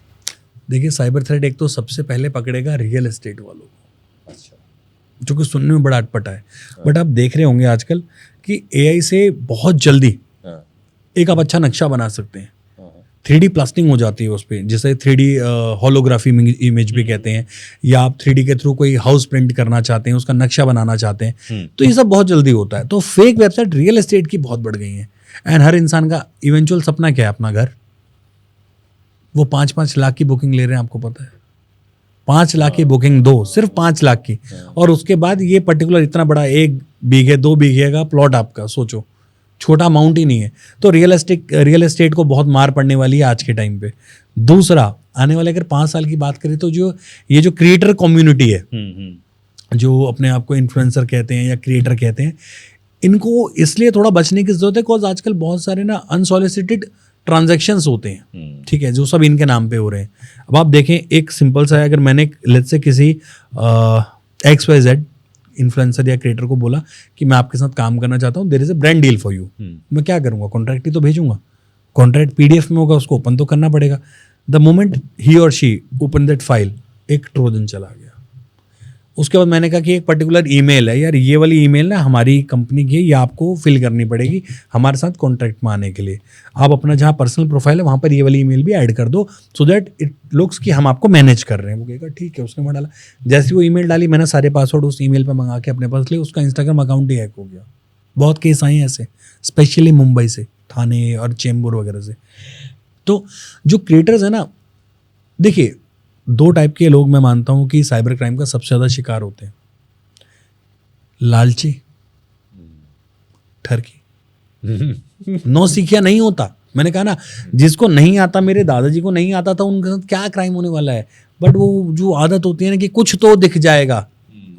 देखिए साइबर थ्रेट एक तो सबसे पहले पकड़ेगा रियल एस्टेट वालों को। अच्छा। जो कि सुनने में बड़ा अटपटा है, बट आप देख रहे होंगे आजकल कि एआई से बहुत जल्दी एक आप अच्छा नक्शा बना सकते हैं। 3D प्लास्टिंग हो जाती है उस पर, जिसे 3D होलोग्राफी इमेज भी कहते हैं, या आप 3D के थ्रू कोई हाउस प्रिंट करना चाहते हैं, उसका नक्शा बनाना चाहते हैं, तो ये सब बहुत जल्दी होता है। तो फेक वेबसाइट रियल एस्टेट की बहुत बढ़ गई हैं। एंड हर इंसान का इवेंचुअल सपना क्या है? अपना घर। वो 5-5 लाख की बुकिंग ले रहे हैं, आपको पता है? 5 लाख की बुकिंग दो, सिर्फ 5 लाख की, और उसके बाद ये पर्टिकुलर इतना बड़ा 1 बीघे 2 बीघे का प्लॉट आपका, सोचो छोटा अमाउंट ही नहीं है। तो रियल एस्टेट को बहुत मार पड़ने वाली है आज के टाइम पे। दूसरा, आने वाले अगर 5 साल की बात करें तो ये जो क्रिएटर कम्युनिटी है, जो अपने आप को इन्फ्लुएंसर कहते हैं या क्रिएटर कहते हैं, इनको इसलिए थोड़ा बचने की जरूरत है बिकॉज आजकल बहुत सारे ना अनसॉलिसिटेड ट्रांजैक्शंस होते हैं, ठीक है, जो सब इनके नाम पे हो रहे हैं। अब आप देखें, एक सिंपल सा है, अगर मैंने लेट्स से किसी XYZ इन्फ्लुएंसर या क्रिएटर को बोला कि मैं आपके साथ काम करना चाहता हूँ, there is a brand deal for you, मैं क्या करूँगा? कॉन्ट्रैक्ट ही तो भेजूंगा। कॉन्ट्रैक्ट PDF में होगा, उसको ओपन तो करना पड़ेगा। द मोमेंट ही और शी ओपन दैट फाइल, एक ट्रोजन चला गया। उसके बाद मैंने कहा कि एक पर्टिकुलर ईमेल है यार, ये वाली ईमेल ना हमारी कंपनी की है, ये आपको फिल करनी पड़ेगी हमारे साथ कॉन्ट्रैक्ट में आने के लिए। आप अपना जहाँ पर्सनल प्रोफाइल है वहाँ पर ये वाली ईमेल भी ऐड कर दो, सो दैट इट लुक्स कि हम आपको मैनेज कर रहे हैं। वो कहेगा ठीक है, उसने वहाँ डाला। जैसे वो ईमेल डाली, मैंने सारे पासवर्ड उस ईमेल पर मंगा के अपने पास लिए, उसका इंस्टाग्राम अकाउंट ही हैक हो गया। बहुत केस आए हैं ऐसे, स्पेशली मुंबई से, थाने और चेंबूर वगैरह से। तो जो क्रिएटर्स है ना, देखिए 2 टाइप के लोग मैं मानता हूँ कि साइबर क्राइम का सबसे ज़्यादा शिकार होते हैं। लालची, ठरकी। नौसिखिया नहीं होता, मैंने कहा ना, जिसको नहीं आता, मेरे दादाजी को नहीं आता था, उनके साथ क्या क्राइम होने वाला है। बट वो जो आदत होती है ना कि कुछ तो दिख जाएगा,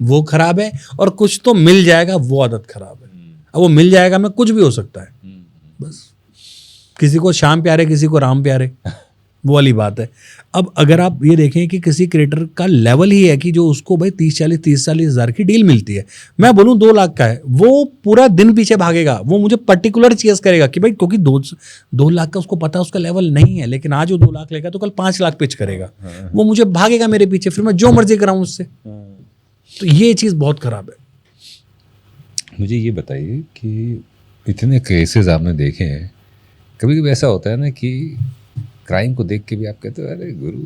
वो खराब है, और कुछ तो मिल जाएगा, वो आदत खराब है। अब वो मिल जाएगा में कुछ भी हो सकता है, बस किसी को श्याम प्यारे, किसी को राम प्यारे, वो वाली बात है। अब अगर आप ये देखें कि किसी क्रिएटर का लेवल ही है कि जो उसको भाई 30-40 हज़ार की डील मिलती है, मैं बोलूँ 2 लाख का है, वो पूरा दिन पीछे भागेगा, वो मुझे पर्टिकुलर चीज करेगा कि भाई, क्योंकि 2 लाख का उसको पता है उसका लेवल नहीं है, लेकिन आज वो 2 लाख लेगा तो कल 5 लाख पिच करेगा, वो मुझे भागेगा मेरे पीछे, फिर मैं जो मर्जी कराऊं उससे। तो ये चीज़ बहुत खराब है। मुझे ये बताइए कि इतने केसेस आपने देखे हैं, कभी कभी ऐसा होता है ना कि क्राइम को देख के भी आप कहते हो अरे गुरु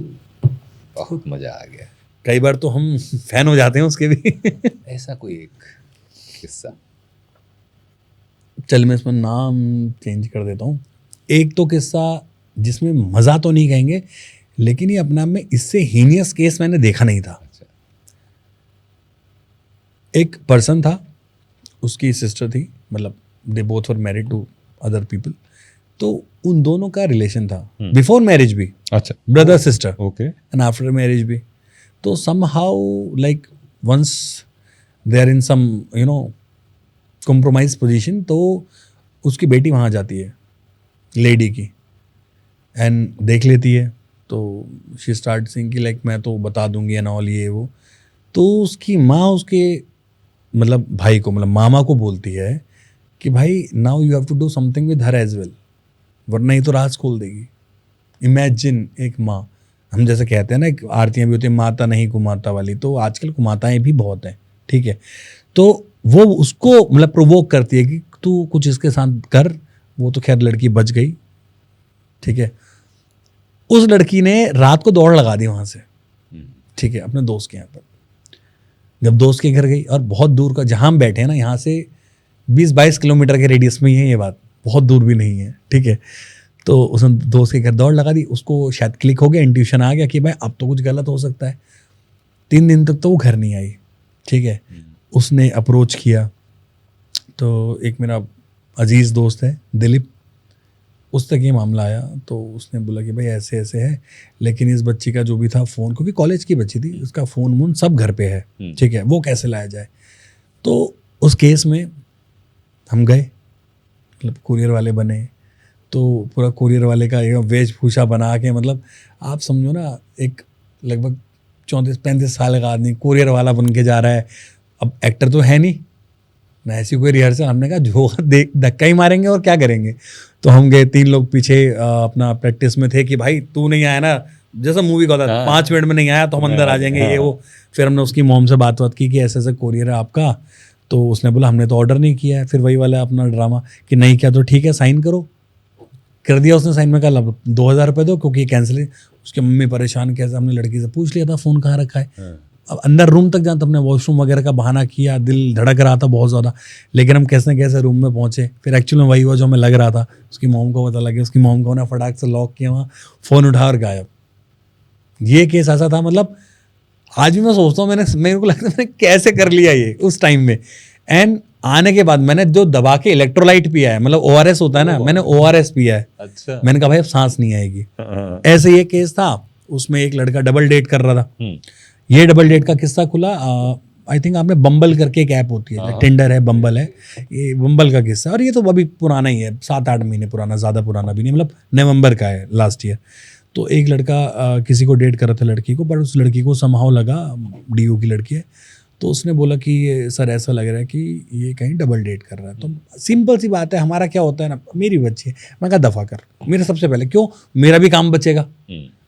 बहुत मजा आ गया, कई बार तो हम फैन हो जाते हैं उसके भी। ऐसा कोई एक किस्सा? चल मैं इसमें नाम चेंज कर देता हूँ। एक तो किस्सा जिसमें मज़ा तो नहीं कहेंगे, लेकिन ये अपने आप में इससे हीनियस केस मैंने देखा नहीं था। अच्छा। एक पर्सन था, उसकी सिस्टर थी, मतलब they both were married to other people, तो उन दोनों का रिलेशन था बिफोर मैरिज भी। अच्छा। Brother sister, okay. And after marriage भी। तो somehow like once they are in some you know compromise position, तो उसकी बेटी वहाँ जाती है लेडी की, एंड देख लेती है। तो शी स्टार्ट सिंग कि लाइक मैं तो बता दूंगी एंड ऑल, ये वो। तो उसकी माँ उसके मतलब भाई को, मतलब मामा को बोलती है कि भाई now you have to do something with her as well, वरना ही तो राज खोल देगी। इमेजिन एक माँ, हम जैसे कहते हैं ना, एक आरतियाँ भी होती हैं माता नहीं कुमाता वाली, तो आजकल कुमाताएं भी बहुत हैं, ठीक है। तो वो उसको मतलब प्रोवोक करती है कि तू कुछ इसके साथ कर। वो तो खैर लड़की बच गई, ठीक है। उस लड़की ने रात को दौड़ लगा दी वहाँ से, ठीक है, अपने दोस्त के यहाँ पर। जब दोस्त के घर गई, और बहुत दूर का, जहाँ हम बैठे हैं ना, यहाँ से 20-22 किलोमीटर के रेडियस में ही है ये बात, बहुत दूर भी नहीं है, ठीक है। तो उसने दोस्त के घर दौड़ लगा दी, उसको शायद क्लिक हो गया, इंट्यूशन आ गया कि भाई अब तो कुछ गलत हो सकता है। 3 दिन तक तो वो घर नहीं आई, ठीक है। उसने अप्रोच किया, तो एक मेरा अजीज़ दोस्त है दिलीप, उस तक ये मामला आया। तो उसने बोला कि भाई ऐसे ऐसे है, लेकिन इस बच्ची का जो भी था फ़ोन, क्योंकि कॉलेज की बच्ची थी, उसका फ़ोन वोन सब घर पे है, ठीक है, वो कैसे लाया जाए। तो उस केस में हम गए, मतलब कुरियर वाले बने, तो पूरा कुरियर वाले का एक वेशभूषा बना के, मतलब आप समझो ना, एक लगभग 34-35 साल का आदमी कुरियर वाला बन के जा रहा है। अब एक्टर तो है नहीं ना, ऐसी कोई रिहर्सल। हमने कहा जो देख धक्का ही मारेंगे और क्या करेंगे। तो हम गए, 3 लोग पीछे अपना प्रैक्टिस में थे कि भाई तू नहीं आया ना, जैसा मूवी का होता है 5 मिनट में नहीं आया तो हम अंदर आ जाएंगे, ये वो। फिर हमने उसकी मॉम से बात की कि ऐसे ऐसे कोरियर है आपका। तो उसने बोला हमने तो ऑर्डर नहीं किया है। फिर वही वाला अपना ड्रामा कि नहीं किया तो ठीक है, साइन करो। कर दिया उसने साइन में, कहा 2000 रुपये दो क्योंकि कैंसिल है। उसकी मम्मी परेशान, कैसे, हमने लड़की से पूछ लिया था फ़ोन कहाँ रखा है। अब अंदर रूम तक जाते, अपने वॉशरूम वगैरह का बहाना किया, दिल धड़क रहा था बहुत ज़्यादा, लेकिन हम कैसे न कैसे रूम में पहुँचे। फिर एक्चुअल में वही हुआ जो हमें लग रहा था। उसकी मॉम को पता लगे, उसकी मॉम को ना फटाक से लॉक किया, वहाँ फ़ोन उठा और गायब। ये केस ऐसा था, मतलब आज भी मैं सोचता हूँ मेरे को लगता है मैंने कैसे कर लिया ये उस टाइम में। एंड आने के बाद मैंने जो दबा के इलेक्ट्रोलाइट पिया है, मतलब ORS होता है ना, मैंने ORS पिया है। अच्छा। मैंने कहा भाई अब सांस नहीं आएगी। ऐसे ये केस था, उसमें एक लड़का डबल डेट कर रहा था। ये डबल डेट का किस्सा खुला, आई थिंक आपने बम्बल करके एक ऐप होती है, टिंडर है, बम्बल है, ये बम्बल का किस्सा। और ये तो अभी पुराना ही है, 7-8 महीने पुराना, ज़्यादा पुराना भी नहीं, मतलब नवंबर का है, लास्ट ईयर। तो एक लड़का किसी को डेट कर रहा था लड़की को, पर उस लड़की को समहाउ लगा DO की लड़की है, तो उसने बोला कि ये सर ऐसा लग रहा है कि ये कहीं डबल डेट कर रहा है। तो सिंपल सी बात है, हमारा क्या होता है ना, मेरी बच्ची है, मैं कहा दफ़ा कर, मेरे सबसे पहले क्यों, मेरा भी काम बचेगा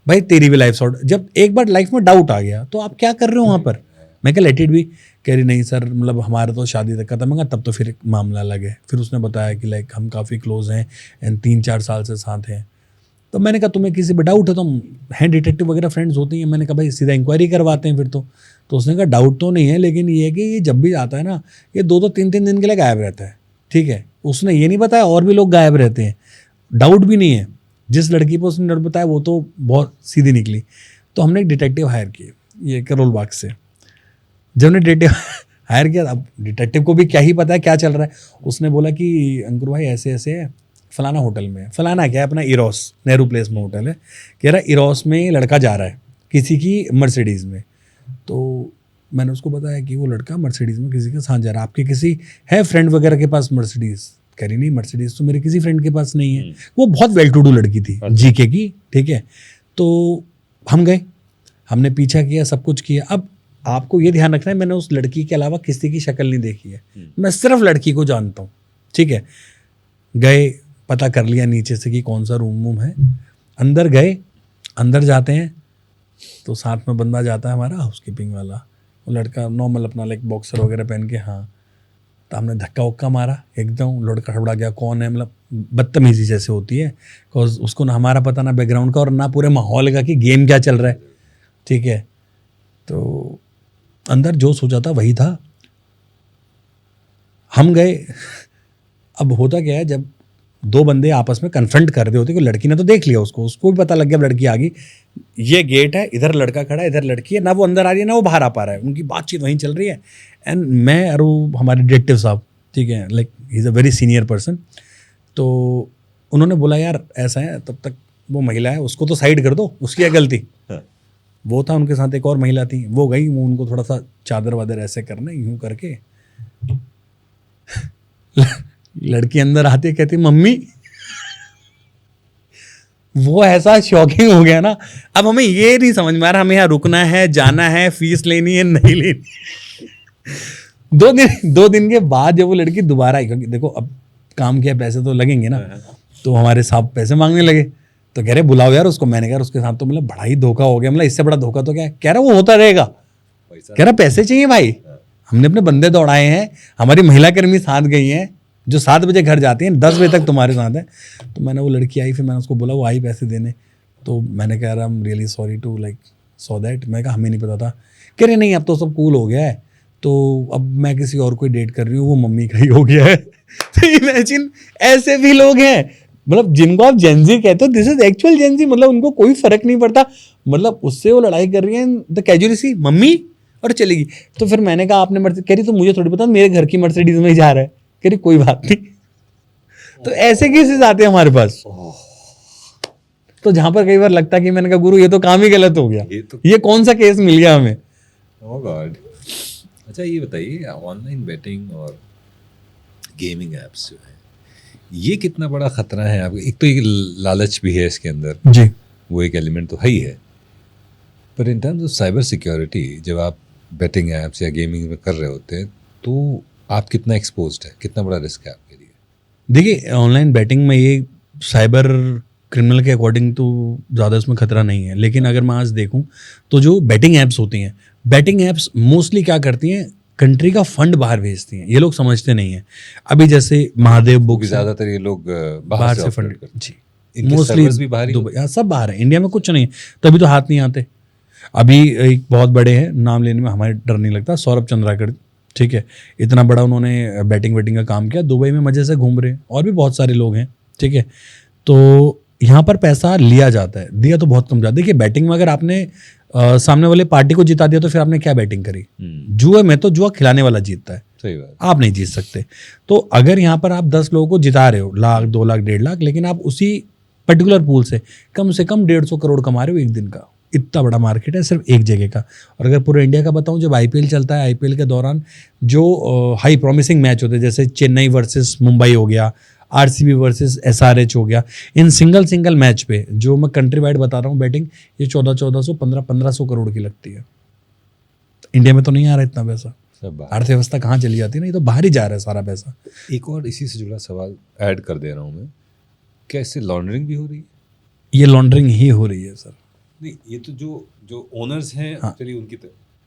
भाई, तेरी भी लाइफ सॉर्ट। जब एक बार लाइफ में डाउट आ गया तो आप क्या कर रहे हो वहाँ पर, मैं कहा लेट इट बी। कह रही नहीं सर, मतलब हमारा तो शादी तक का था। मैं कहा तब तो फिर एक मामला अलग है। फिर उसने बताया कि लाइक हम काफ़ी क्लोज हैं एंड 3-4 साल से साथ हैं। तो मैंने कहा तुम्हें किसी पर डाउट है तो हम हैं, डिटेक्टिव वगैरह फ्रेंड्स होते हैं। मैंने कहा भाई सीधा इंक्वायरी करवाते हैं फिर तो उसने कहा डाउट तो नहीं है, लेकिन ये है कि ये जब भी आता है ना, ये 2-2 3-3 दिन के लिए गायब रहता है। ठीक है, उसने ये नहीं बताया और भी लोग गायब रहते हैं, डाउट भी नहीं है। जिस लड़की पर उसने डर बताया वो तो बहुत सीधी निकली। तो हमने एक डिटेक्टिव हायर किए ये करोल बाग से। जब हमने डिटेक्टिव हायर किया, अब डिटेक्टिव को भी क्या ही पता है क्या चल रहा है। उसने बोला कि अंकुर भाई ऐसे ऐसे है, फलाना होटल में है, फलाना क्या है अपना इरोस नेहरू प्लेस में होटल है, कह रहा इरोस में लड़का जा रहा है किसी की मर्सिडीज़ में। तो मैंने उसको बताया कि वो लड़का मर्सिडीज़ में किसी के साथ जा रहा है, आपके किसी है फ्रेंड वगैरह के पास मर्सिडीज़? कह रही नहीं, मर्सिडीज़ तो मेरे किसी फ्रेंड के पास नहीं है। वो बहुत वेल टू डू लड़की थी, जीके की। ठीक है, तो हम गए, हमने पीछा किया, सब कुछ किया। अब आपको ये ध्यान रखना है, मैंने उस लड़की के अलावा किसी की शक्ल नहीं देखी है, मैं सिर्फ लड़की को जानता हूँ। ठीक है, गए, पता कर लिया नीचे से कि कौन सा रूम है। अंदर गए, अंदर जाते हैं तो साथ में बंदा जाता है हमारा हाउसकीपिंग वाला, वो लड़का नॉर्मल अपना लाइक बॉक्सर वगैरह पहन के। हाँ, तो हमने धक्का वक्का मारा, एकदम लड़का खड़ा गया, कौन है, मतलब बदतमीजी जैसे होती है, बिकॉज उसको ना हमारा पता, ना बैकग्राउंड का और ना पूरे माहौल का कि गेम क्या चल रहा है। ठीक है, तो अंदर जो सोचा था वही था। हम गए। अब होता क्या है, जब दो बंदे आपस में कन्फ्रंट कर रहे होते, कि लड़की ने तो देख लिया उसको भी पता लग गया लड़की आ गई, ये गेट है, इधर लड़का खड़ा है, इधर लड़की है, ना वो अंदर आ रही है ना वो बाहर आ पा रहा है, उनकी बातचीत वहीं चल रही है। एंड मैं और वो हमारे डिटेक्टिव साहब, ठीक है, like he is a very senior person, तो उन्होंने बोला यार ऐसा है, तब तक वो महिला है उसको तो साइड कर दो, उसकी क्या गलती। वो था, उनके साथ एक और महिला थी, वो गई, वो उनको थोड़ा सा चादर वादर ऐसे करने, यूं करके लड़की अंदर आती है, कहती मम्मी। वो ऐसा शॉकिंग हो गया ना। अब हमें ये नहीं समझ में आ रहा हमें यहाँ रुकना है, जाना है, फीस लेनी है, नहीं लेनी। 2 दिन के बाद जब वो लड़की दोबारा आई, क्योंकि देखो अब काम किया, पैसे तो लगेंगे ना, तो हमारे साहब पैसे मांगने लगे। तो कह रहे बुलाओ यार उसको। मैंने कहा उसके साथ तो मतलब बड़ा ही धोखा हो गया, मतलब इससे बड़ा धोखा तो क्या है। कह रहा वो होता रहेगा, कह रहा पैसे चाहिए भाई, हमने अपने बंदे दौड़ाए हैं, हमारी महिला कर्मी साथ गई हैं जो 7 बजे घर जाती हैं, 10 बजे तक तुम्हारे साथ है। तो मैंने, वो लड़की आई, फिर मैंने उसको बोला, वो आई पैसे देने, तो मैंने कह रहा I am really sorry to like so that. मैं कहा हमें नहीं पता था। कह रहे नहीं अब तो सब कूल हो गया है, तो अब मैं किसी और को डेट कर रही हूँ, वो मम्मी का ही हो गया है। तो इमेजिन ऐसे भी लोग हैं, मतलब जिनको आप जेंजी कहते हो, दिस इज एक्चुअल जेंजी, मतलब उनको कोई फर्क नहीं पड़ता, मतलब उससे वो लड़ाई कर रही है, द कैजुअलिटी मम्मी और चलेगी। तो फिर मैंने कहा आपने कह रही तो मुझे थोड़ी पता, मेरे घर की मर्सिडीज में ही जा रहा है। कह रही कोई बात नहीं। तो ऐसे केसेस आते हैं हमारे पास। तो जहां पर कई बार लगता है कि मैंने कहा गुरु ये तो काम ही गलत हो गया, ये कौन सा केस मिल गया हमें। ओह गॉड। अच्छा ये बताइए, ऑनलाइन बेटिंग और गेमिंग एप्स जो है, ये कितना बड़ा खतरा है आपको? एक तो एक लालच भी है इसके अंदर जी, वो एक एलिमेंट तो है ही है, पर in terms of cyber security, जब आप बेटिंग एप्स या गेमिंग में कर रहे होते हैं तो आप कितना एक्सपोज्ड है, कितना बड़ा रिस्क है आपके लिए? देखिए ऑनलाइन बैटिंग में ये साइबर क्रिमिनल के अकॉर्डिंग तो ज़्यादा इसमें खतरा नहीं है, लेकिन अगर मैं आज देखूं तो जो बैटिंग ऐप्स होती हैं, बैटिंग ऐप्स मोस्टली क्या करती हैं, कंट्री का फंड बाहर भेजती हैं। ये लोग समझते नहीं हैं। अभी जैसे महादेव बुक, ज़्यादातर ये लोग बाहर से फंड करते हैं। जी, मोस्टली भी बाहर, दुबई, यहाँ सब बाहर है, इंडिया में कुछ नहीं है, तभी तो हाथ नहीं आते। अभी एक बहुत बड़े हैं, नाम लेने में हमारे डर नहीं लगता, सौरभ चंद्राकर, ठीक है, इतना बड़ा उन्होंने बैटिंग वेटिंग का काम किया, दुबई में मज़े से घूम रहे हैं, और भी बहुत सारे लोग हैं, ठीक है। तो यहाँ पर पैसा लिया जाता है, दिया तो बहुत कम जाता है। देखिए बैटिंग में अगर आपने सामने वाले पार्टी को जिता दिया तो फिर आपने क्या बैटिंग करी। जुए में तो जुआ खिलाने वाला जीतता है, सही बात, आप नहीं जीत सकते। तो अगर यहाँ पर आप 10 लोगों को जिता रहे हो, लाख 2 लाख 1.5 लाख, लेकिन आप उसी पर्टिकुलर पूल से कम 150 करोड़ कमा रहे हो एक दिन का, इतना बड़ा मार्केट है सिर्फ एक जगह का। और अगर पूरे इंडिया का बताऊं, जब आईपीएल चलता है, आईपीएल के दौरान जो हाई प्रॉमिसिंग मैच होते हैं, जैसे चेन्नई वर्सेस मुंबई हो गया, आरसीबी वर्सेस एसआरएच हो गया, इन सिंगल मैच पे जो मैं कंट्री वाइड बता रहा हूँ बैटिंग, ये 1400 1500 करोड़ की लगती है इंडिया में तो नहीं आ रहा इतना पैसा, सब बात। अर्थव्यवस्था कहाँ चली जाती है ना, ये तो बाहर ही जा रहा है सारा पैसा। एक और इसी से जुड़ा सवाल ऐड कर दे रहा हूँ मैं, क्या इससे लॉन्ड्रिंग भी हो रही है? ये लॉन्ड्रिंग ही हो रही है सर। नहीं, ये तो जो ओनर्स हैं, हाँ। चलिए उनकी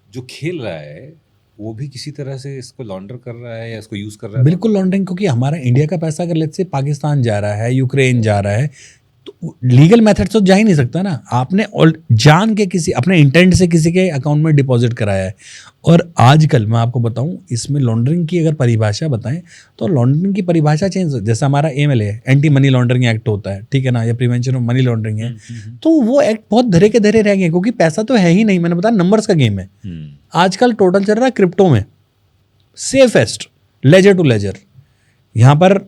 जो खेल रहा है वो भी किसी तरह से इसको लॉन्डर कर रहा है या इसको यूज कर रहा है। बिल्कुल लॉन्ड्रिंग, क्योंकि हमारा इंडिया का पैसा अगर लेट्स से पाकिस्तान जा रहा है, यूक्रेन जा रहा है, तो लीगल मेथड से तो जा ही नहीं सकता ना। आपने जान के किसी अपने इंटेंट से किसी के अकाउंट में डिपॉजिट कराया है। और आजकल मैं आपको बताऊं, इसमें लॉन्ड्रिंग की अगर परिभाषा बताएं तो लॉन्ड्रिंग की परिभाषा चेंज, जैसे हमारा MLA anti money laundering act होता है, ठीक है ना, या प्रिवेंशन ऑफ मनी लॉन्ड्रिंग है, तो वो एक्ट बहुत धरे के धरे रह गए, क्योंकि पैसा तो है ही नहीं। मैंने बताया नंबर्स का गेम है। आजकल टोटल चल रहा है क्रिप्टो में, सेफेस्ट लेजर टू लेजर। यहाँ पर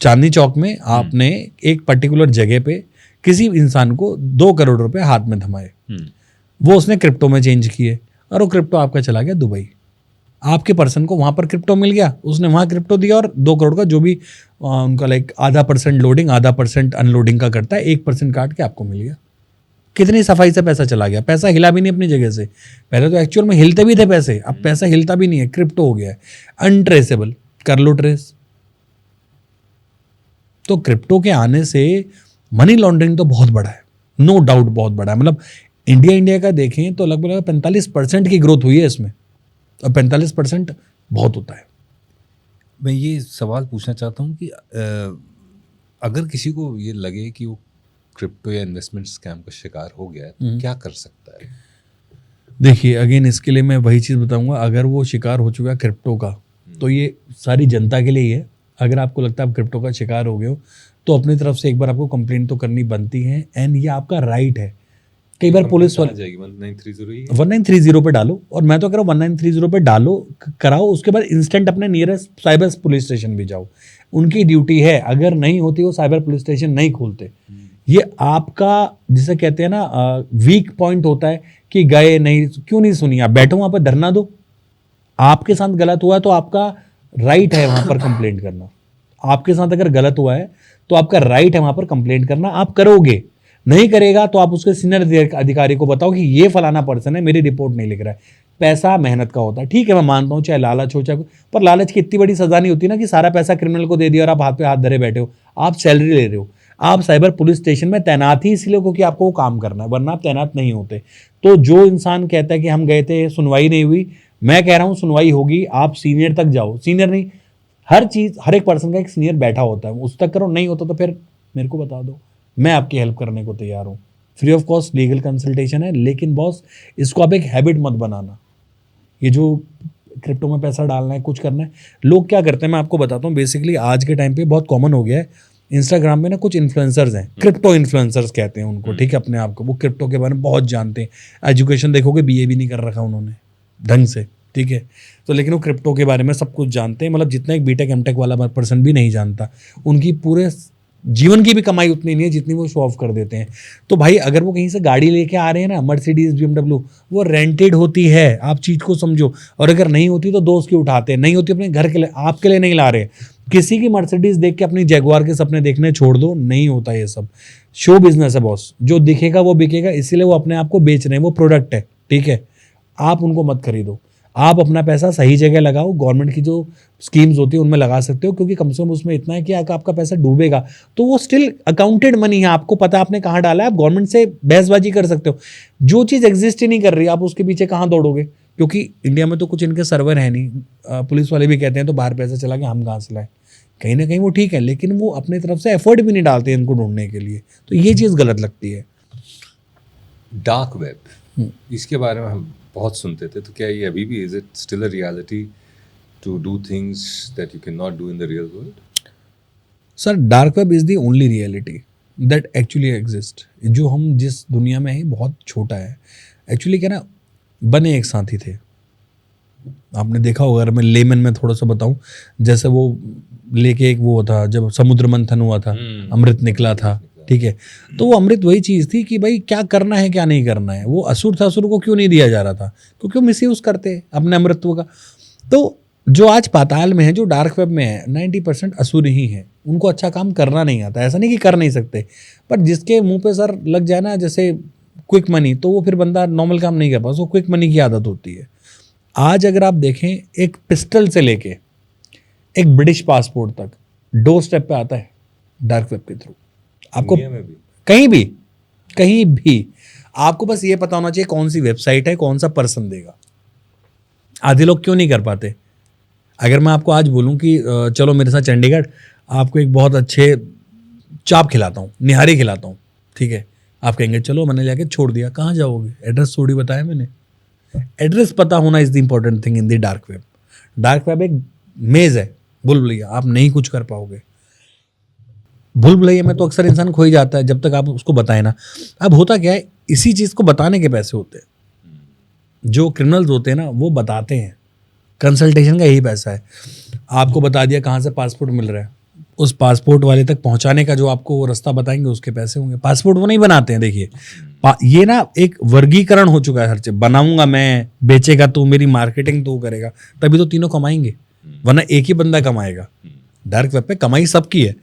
चांदनी चौक में आपने एक पर्टिकुलर जगह पे किसी इंसान को 2 करोड़ रुपए हाथ में थमाए, वो उसने क्रिप्टो में चेंज किए और वो क्रिप्टो आपका चला गया दुबई। आपके पर्सन को वहाँ पर क्रिप्टो मिल गया, उसने वहाँ क्रिप्टो दिया और 2 करोड़ का जो भी उनका लाइक आधा % लोडिंग आधा % अनलोडिंग का करता है, 1% काट के आपको मिल गया। कितनी सफाई से पैसा चला गया, पैसा हिला भी नहीं अपनी जगह से। पहले तो एक्चुअल में हिलते भी थे पैसे, अब पैसा हिलता भी नहीं है, क्रिप्टो हो गया है, अनट्रेसेबल, कर लो ट्रेस। तो क्रिप्टो के आने से मनी लॉन्ड्रिंग तो बहुत बड़ा है, नो डाउट बहुत बड़ा है। मतलब इंडिया का देखें तो लगभग 45% की ग्रोथ हुई है इसमें, और 45% बहुत होता है। मैं ये सवाल पूछना चाहता हूँ कि अगर किसी को ये लगे कि वो क्रिप्टो या इन्वेस्टमेंट स्कैम का शिकार हो गया है तो क्या कर सकता है? देखिए अगेन इसके लिए मैं वही चीज़ बताऊंगा, अगर वो शिकार हो चुका है क्रिप्टो का तो ये सारी जनता के लिए ही है। अगर आपको लगता है आप क्रिप्टो का शिकार हो गए हो तो अपनी तरफ से एक बार आपको कंप्लेंट तो करनी बनती है, एंड ये आपका राइट है। कई बार पुलिस वाले 1930 पे डालो, और मैं तो कह रहा हूँ 1930 पे डालो, कराओ, उसके बाद इंस्टेंट अपने नियरेस्ट साइबर पुलिस स्टेशन भी जाओ, उनकी ड्यूटी है। अगर नहीं होती वो साइबर पुलिस स्टेशन नहीं खोलते। ये आपका जिसे कहते हैं ना वीक पॉइंट होता है कि गए नहीं, क्यों नहीं सुनी, आप बैठो वहाँ पर धरना दो। आपके साथ गलत हुआ है तो आपका राइट है वहाँ पर कंप्लेंट करना। आपके साथ अगर गलत हुआ है तो आपका राइट है वहाँ पर कंप्लेंट करना, आप करोगे। नहीं करेगा तो आप उसके सीनियर अधिकारी को बताओ कि ये फलाना पर्सन है, मेरी रिपोर्ट नहीं लिख रहा है। पैसा मेहनत का होता है, ठीक है, मैं मानता हूँ, चाहे लालच हो चाहे, पर लालच की इतनी बड़ी सजा नहीं होती ना कि सारा पैसा क्रिमिनल को दे दिया और आप हाथ पे हाथ धरे बैठे हो। आप सैलरी ले रहे हो, आप साइबर पुलिस स्टेशन में तैनात ही इसलिए क्योंकि आपको वो काम करना है, वरना आप तैनात नहीं होते। तो जो इंसान कहता है कि हम गए थे सुनवाई नहीं हुई, मैं कह रहा हूँ सुनवाई होगी, आप सीनियर तक जाओ। सीनियर नहीं, हर चीज़, हर एक पर्सन का एक सीनियर बैठा होता है, उस तक करो। नहीं होता तो फिर मेरे को बता दो, मैं आपकी हेल्प करने को तैयार हूँ। Free of cost legal consultation है। लेकिन बॉस इसको आप एक हैबिट मत बनाना। ये जो क्रिप्टो में पैसा डालना है, कुछ करना है, लोग क्या करते हैं मैं आपको बताता हूँ। बेसिकली आज के टाइम पे बहुत कॉमन हो गया है, इंस्टाग्राम में ना कुछ इन्फ्लुएंसर्स हैं, क्रिप्टो इन्फ्लुएंसर्स कहते हैं उनको, ठीक है, अपने आप को। वो क्रिप्टो के बारे में बहुत जानते हैं, एजुकेशन देखोगे BA भी नहीं कर रखा उन्होंने ढंग से, ठीक है, तो लेकिन वो क्रिप्टो के बारे में सब कुछ जानते हैं। मतलब जितना एक बीटेक एमटेक वाला पर्सन भी नहीं जानता। उनकी पूरे जीवन की भी कमाई उतनी नहीं है जितनी वो शो ऑफ कर देते हैं। तो भाई अगर वो कहीं से गाड़ी लेके आ रहे हैं ना, मर्सिडीज BMW, वो रेंटेड होती है, आप चीज़ को समझो। और अगर नहीं होती तो दोस्त की उठाते हैं, नहीं होती अपने घर के लिए, आपके लिए नहीं ला रहे। किसी की मर्सिडीज देख के अपनी जैगुआर के सपने देखने छोड़ दो, नहीं होता ये सब। शो बिजनेस है बॉस, जो दिखेगा वो बिकेगा, इसीलिए वो अपने आप को बेच रहे हैं, वो प्रोडक्ट है, ठीक है। आप उनको मत खरीदो, आप अपना पैसा सही जगह लगाओ। गवर्नमेंट की जो स्कीम्स होती है उनमें लगा सकते हो, क्योंकि कम से कम उसमें इतना है कि आपका पैसा डूबेगा तो वो स्टिल अकाउंटेड मनी है, आपको पता है आपने कहाँ डाला है। आप गवर्नमेंट से बहसबाजी कर सकते हो। जो चीज़ एग्जिस्ट ही नहीं कर रही, आप उसके पीछे कहाँ दौड़ोगे? क्योंकि इंडिया में तो कुछ इनके सर्वर है नहीं। पुलिस वाले भी कहते हैं तो बाहर पैसा चला गया, हम कहाँ से लाए? कहीं ना कहीं वो ठीक है, लेकिन वो अपनी तरफ से एफर्ट भी नहीं डालते इनको ढूंढने के लिए, तो ये चीज़ गलत लगती है। डार्क वेब, इसके बारे में हम बहुत सुनते थे, तो क्या ये अभी भी is it still a reality to do things that you can not do in the real world? Sir dark web is the only reality that actually exist. जो हम जिस दुनिया में हैं बहुत छोटा है एक्चुअली। क्या ना, बने एक साथी थे, आपने देखा होगा। अगर मैं लेमन में थोड़ा सा बताऊं, जैसे वो लेके एक वो था, जब समुद्र मंथन हुआ था, अमृत निकला था, ठीक है, तो वो अमृत वही चीज़ थी कि भाई क्या करना है क्या नहीं करना है। वो असुर था, असुर को क्यों नहीं दिया जा रहा था? क्योंकि वो मिसयूज़ करते हैं अपने अमृतत्व का। तो जो आज पाताल में है, जो डार्क वेब में है, 90% असुर ही है। उनको अच्छा काम करना नहीं आता। ऐसा नहीं कि कर नहीं सकते, पर जिसके मुंह पे सर लग जाए ना, जैसे क्विक मनी, तो वो फिर बंदा नॉर्मल काम नहीं कर पाता, उसको क्विक मनी की आदत होती है। आज अगर आप देखें, एक पिस्टल से लेके एक ब्रिटिश पासपोर्ट तक डोर स्टेप पे आता है डार्क वेब के थ्रू। आपको इंडिया में भी कहीं भी आपको बस ये पता होना चाहिए कौन सी वेबसाइट है, कौन सा पर्सन देगा। आधे लोग क्यों नहीं कर पाते? अगर मैं आपको आज बोलूं कि चलो मेरे साथ चंडीगढ़, आपको एक बहुत अच्छे चाप खिलाता हूँ, निहारी खिलाता हूँ, ठीक है, आप कहेंगे चलो, मैंने जाके छोड़ दिया। कहाँ जाओगे? एड्रेस थोड़ी बताया मैंने। एड्रेस पता होना is the important thing in the dark web. Dark web एक मेज है, भूल भुलैया, आप नहीं कुछ कर पाओगे। भूल भुलैया में तो अक्सर इंसान खो ही जाता है जब तक आप उसको बताएं ना। अब होता क्या है, इसी चीज़ को बताने के पैसे होते हैं। जो क्रिमिनल्स होते हैं ना, वो बताते हैं, कंसल्टेशन का यही पैसा है। आपको बता दिया कहाँ से पासपोर्ट मिल रहा है, उस पासपोर्ट वाले तक पहुँचाने का जो आपको वो रास्ता बताएंगे उसके पैसे होंगे। पासपोर्ट वो नहीं बनाते हैं। देखिए ये ना एक वर्गीकरण हो चुका है हर चीज। बनाऊंगा मैं, बेचेगा तू, मेरी मार्केटिंग तू करेगा, तभी तो तीनों कमाएंगे, वरना एक ही बंदा कमाएगा। डार्क वेब पे कमाई सबकी है।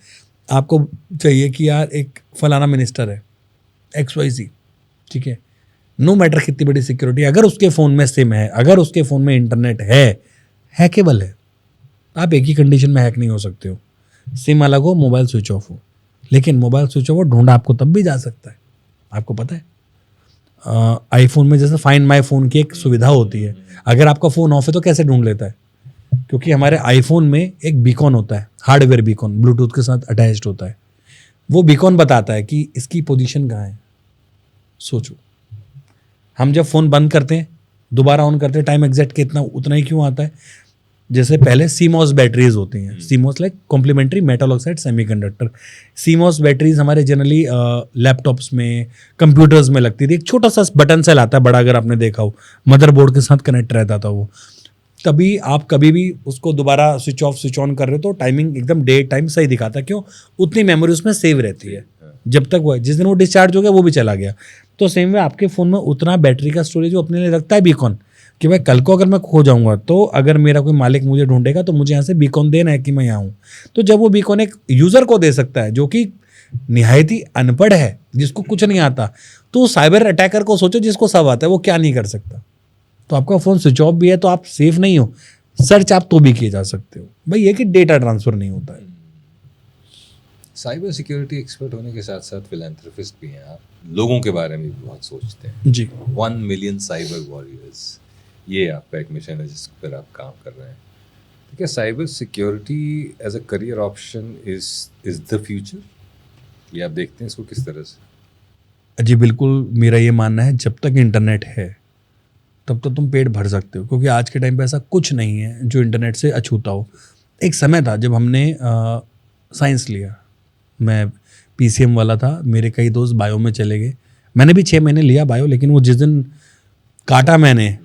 आपको चाहिए कि यार एक फलाना मिनिस्टर है XYZ, ठीक है, नो मैटर कितनी बड़ी सिक्योरिटी, अगर उसके फ़ोन में सिम है, अगर उसके फ़ोन में इंटरनेट है, हैकेबल है। आप एक ही कंडीशन में हैक नहीं हो सकते हो, सिम अलग हो, मोबाइल स्विच ऑफ हो। लेकिन मोबाइल स्विच ऑफ हो, ढूंढा आपको तब भी जा सकता है। आपको पता है आईफोन में जैसे फाइंड माई फ़ोन की एक सुविधा होती है, अगर आपका फ़ोन ऑफ है तो कैसे ढूंढ लेता है? क्योंकि हमारे आईफोन में एक बीकॉन होता है, हार्डवेयर बीकॉन, ब्लूटूथ के साथ अटैच्ड होता है। वो बीकॉन बताता है कि इसकी पोजीशन कहाँ है। सोचो, हम जब फ़ोन बंद करते हैं, दोबारा ऑन करते हैं, टाइम एग्जैक्ट कितना उतना ही क्यों आता है? जैसे पहले सीमॉस बैटरीज होती हैं, CMOS like complementary metal oxide semiconductor. CMOS batteries हमारे जनरली लैपटॉप्स में, कंप्यूटर्स में लगती थी। एक छोटा सा बटन सेल आता है बड़ा, अगर आपने देखा हो, मदरबोर्ड के साथ कनेक्ट रहता था वो। तभी आप कभी भी उसको दोबारा स्विच ऑफ स्विच ऑन कर रहे हो तो टाइमिंग एकदम डेट टाइम सही दिखाता है। क्यों? उतनी मेमोरी उसमें सेव रहती है जब तक वो है। जिस दिन वो डिस्चार्ज हो गया वो भी चला गया। तो सेम वे आपके फ़ोन में उतना बैटरी का स्टोरेज वो अपने लिए रखता है बीकॉन, कि भाई कल को अगर मैं खो जाऊंगा तो अगर मेरा कोई मालिक मुझे ढूंढेगा तो मुझे यहाँ से बीकॉन देना है कि मैं यहाँ हूँ। तो जब वो बीकॉन एक यूज़र को दे सकता है जो कि निहायत ही अनपढ़ है, जिसको कुछ नहीं आता, तो साइबर अटैकर को सोचो जिसको सब आता है, वो क्या नहीं कर सकता। तो आपका फ़ोन स्विच ऑफ भी है तो आप सेफ नहीं हो, सर्च आप तो भी किए जा सकते हो। भाई ये कि डेटा ट्रांसफ़र नहीं होता है। साइबर सिक्योरिटी एक्सपर्ट होने के साथ साथ फिलैंथ्रोपिस्ट भी हैं आप, लोगों के बारे में भी बहुत सोचते हैं जी। 1 मिलियन साइबर वॉरियर्स, ये आपका एक मिशन है जिस पर आप काम कर रहे हैं। ठीक है, cyber security as a career option is the future, ये आप देखते हैं इसको किस तरह से? जी बिल्कुल, मेरा ये मानना है जब तक इंटरनेट है तब तक तुम पेट भर सकते हो, क्योंकि आज के टाइम पे ऐसा कुछ नहीं है जो इंटरनेट से अछूता हो। एक समय था जब हमने साइंस लिया, मैं PCM वाला था, मेरे कई दोस्त बायो में चले गए, मैंने भी 6 महीने लिया बायो, लेकिन वो जिस दिन काटा मैंने,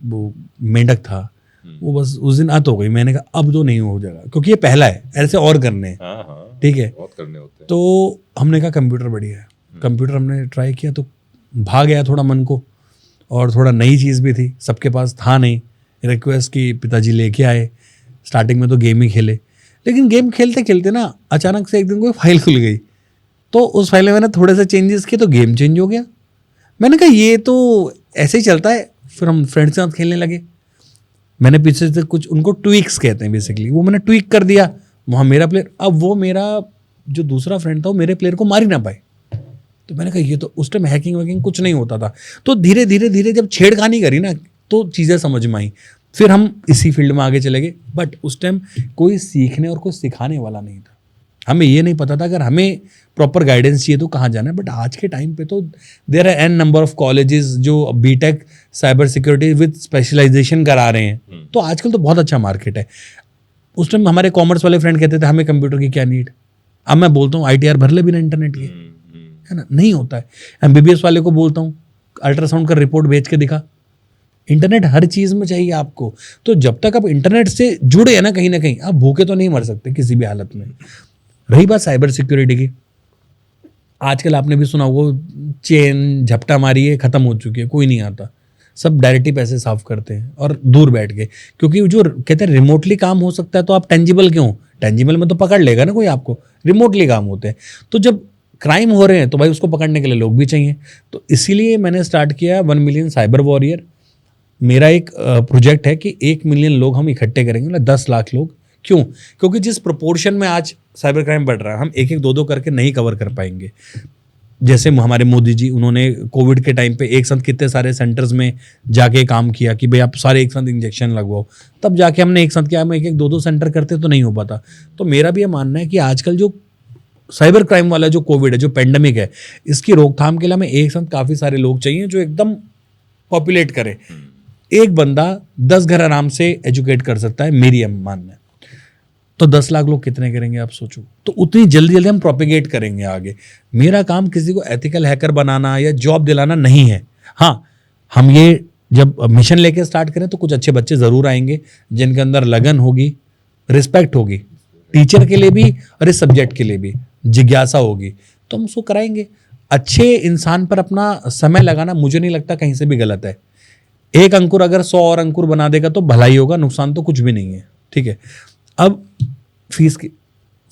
वो मेंढक था, वो बस उस दिन आत हो गई। मैंने कहा अब तो नहीं हो जाएगा, क्योंकि ये पहला है, ऐसे और करने हैं। हाँ, ठीक है, बहुत करने होते हैं। तो हमने कहा कंप्यूटर बढ़िया है। कंप्यूटर हमने ट्राई किया तो भाग गया थोड़ा मन को, और थोड़ा नई चीज़ भी थी, सबके पास था नहीं। रिक्वेस्ट की, पिताजी लेके आए। स्टार्टिंग में तो गेम ही खेले, लेकिन गेम खेलते खेलते ना अचानक से एक दिन कोई फाइल खुल गई, तो उस फाइल में मैंने थोड़े से चेंजेस किए तो गेम चेंज हो गया। मैंने कहा ये तो ऐसे ही चलता है। फिर हम फ्रेंड्स के साथ खेलने लगे। मैंने पीछे से कुछ, उनको ट्वीक्स कहते हैं बेसिकली, वो मैंने ट्वीक कर दिया, वहाँ मेरा प्लेयर, अब वो मेरा जो दूसरा फ्रेंड था वो मेरे प्लेयर को मार ही ना पाए। तो मैंने कहा ये तो, उस टाइम हैकिंग वैकिंग कुछ नहीं होता था। तो धीरे धीरे धीरे जब छेड़खानी करी ना तो चीज़ें समझ में आई, फिर हम इसी फील्ड में आगे चले गए। बट उस टाइम कोई सीखने और कोई सिखाने वाला नहीं था, हमें ये नहीं पता था अगर हमें प्रॉपर गाइडेंस चाहिए तो कहाँ जाना है। बट आज के टाइम पे तो there are an number of colleges जो BTech cyber security with specialization करा रहे हैं। तो आजकल तो बहुत अच्छा मार्केट है। उस टाइम हमारे कॉमर्स वाले फ्रेंड कहते थे हमें कंप्यूटर की क्या नीड। अब मैं बोलता हूँ ITR भर ले बिना इंटरनेट के, है ना, नहीं होता है। MBBS वाले को बोलता हूँ अल्ट्रासाउंड का रिपोर्ट भेज के दिखा। इंटरनेट हर चीज़ में चाहिए आपको। तो जब तक आप इंटरनेट से जुड़े हैं ना कहीं आप भूखे तो नहीं मर सकते किसी भी हालत में। रही बात साइबर सिक्योरिटी की, आजकल आपने भी सुना वो चेन झपटा मारी है, ख़त्म हो चुकी है, कोई नहीं आता, सब डायरेक्ट ही पैसे साफ करते हैं और दूर बैठ के। क्योंकि जो कहते हैं रिमोटली काम हो सकता है तो आप टेंजिबल क्यों, टेंजिबल में तो पकड़ लेगा ना कोई आपको, रिमोटली काम होते हैं। तो जब क्राइम हो रहे हैं तो भाई उसको पकड़ने के लिए लोग भी चाहिए। तो इसीलिए मैंने स्टार्ट किया 1 मिलियन साइबर वॉरियर। मेरा एक प्रोजेक्ट है कि 1 मिलियन लोग हम इकट्ठे करेंगे, मतलब 10 लाख लोग। क्यों? क्योंकि जिस प्रोपोर्शन में आज साइबर क्राइम बढ़ रहा है, हम एक एक दो करके नहीं कवर कर पाएंगे। जैसे हमारे मोदी जी, उन्होंने कोविड के टाइम पे एक साथ कितने सारे सेंटर्स में जाके काम किया कि भाई आप सारे एक साथ इंजेक्शन लगवाओ, तब जाके हमने एक साथ किया। हम एक एक दो सेंटर करते तो नहीं हो पाता। तो मेरा भी ये मानना है कि आजकल जो साइबर क्राइम वाला जो कोविड है, जो पेंडेमिक है, इसकी रोकथाम के लिए हमें एक साथ काफ़ी सारे लोग चाहिए जो एकदम पॉपुलेट करें। एक बंदा 10 घर आराम से एजुकेट कर सकता है, मेरी मानना है। तो 10 लाख लोग कितने करेंगे आप सोचो। तो उतनी जल्दी जल्दी हम प्रोपिगेट करेंगे आगे। मेरा काम किसी को एथिकल हैकर बनाना या जॉब दिलाना नहीं है। हाँ, हम ये जब मिशन लेके स्टार्ट करें तो कुछ अच्छे बच्चे ज़रूर आएंगे जिनके अंदर लगन होगी, रिस्पेक्ट होगी, टीचर के लिए भी और इस सब्जेक्ट के लिए भी जिज्ञासा होगी, तो हम उसको कराएंगे। अच्छे इंसान पर अपना समय लगाना मुझे नहीं लगता कहीं से भी गलत है। एक अंकुर अगर 100 और अंकुर बना देगा तो भलाई होगा, नुकसान तो कुछ भी नहीं है। ठीक है। अब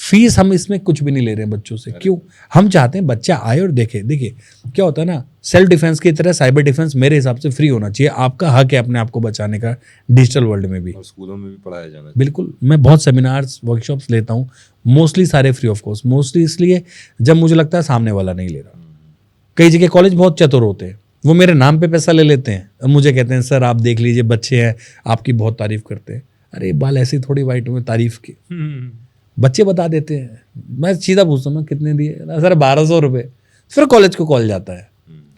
फीस हम इसमें कुछ भी नहीं ले रहे हैं बच्चों से। क्यों? हम चाहते हैं बच्चा आए और देखे। देखिए क्या होता है ना, सेल्फ डिफेंस की तरह साइबर डिफेंस मेरे हिसाब से फ्री होना चाहिए। आपका हक है अपने आप को बचाने का, डिजिटल वर्ल्ड में भी। और स्कूलों में भी पढ़ाया जाना चाहिए। बिल्कुल, मैं बहुत सेमिनार्स, वर्कशॉप्स लेता हूँ, मोस्टली सारे फ्री ऑफ कॉस्ट। मोस्टली इसलिए जब मुझे लगता है सामने वाला नहीं ले रहा। कई जगह कॉलेज बहुत चतुर होते हैं, वो मेरे नाम पे पैसा ले लेते हैं, अब मुझे कहते हैं सर आप देख लीजिए बच्चे हैं, आपकी बहुत तारीफ करते हैं। अरे बाल ऐसी थोड़ी वाइट हुए तारीफ की, बच्चे बता देते हैं। मैं सीधा पूछता हूँ कितने दिए, सर 1200 रुपये। फिर कॉलेज को कॉल जाता है,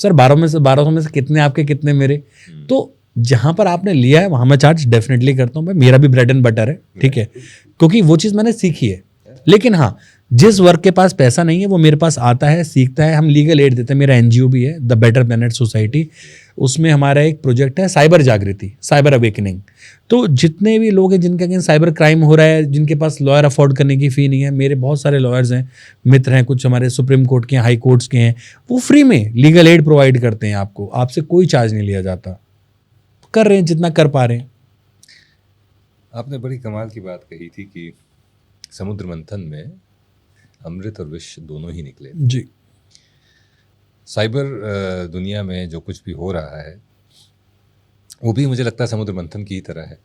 सर 1200 में से कितने आपके, कितने मेरे। तो जहाँ पर आपने लिया है वहाँ मैं चार्ज डेफिनेटली करता हूँ। भाई मेरा भी ब्रेड एंड बटर है, ठीक है, क्योंकि वो चीज़ मैंने सीखी है। लेकिन हाँ, जिस वर्ग के पास पैसा नहीं है वो मेरे पास आता है, सीखता है, हम लीगल एड देते हैं। मेरा एनजीओ भी है, द बेटर प्लेनेट सोसाइटी। उसमें हमारा एक प्रोजेक्ट है साइबर जागृति, साइबर अवेकनिंग। तो जितने भी लोग हैं जिनके अगेंस्ट साइबर क्राइम हो रहा है, जिनके पास लॉयर अफोर्ड करने की फ़ी नहीं है, मेरे बहुत सारे लॉयर्स हैं, मित्र हैं, कुछ हमारे सुप्रीम कोर्ट के, हाई कोर्ट्स के हैं, वो फ्री में लीगल एड प्रोवाइड करते हैं आपको, आपसे कोई चार्ज नहीं लिया जाता। कर रहे हैं जितना कर पा रहे हैं। आपने बड़ी कमाल की बात कही थी कि समुद्र मंथन में अमृत और विष दोनों ही निकले। जी, साइबर दुनिया में जो कुछ भी हो रहा है वो भी मुझे लगता है समुद्र मंथन की ही तरह है,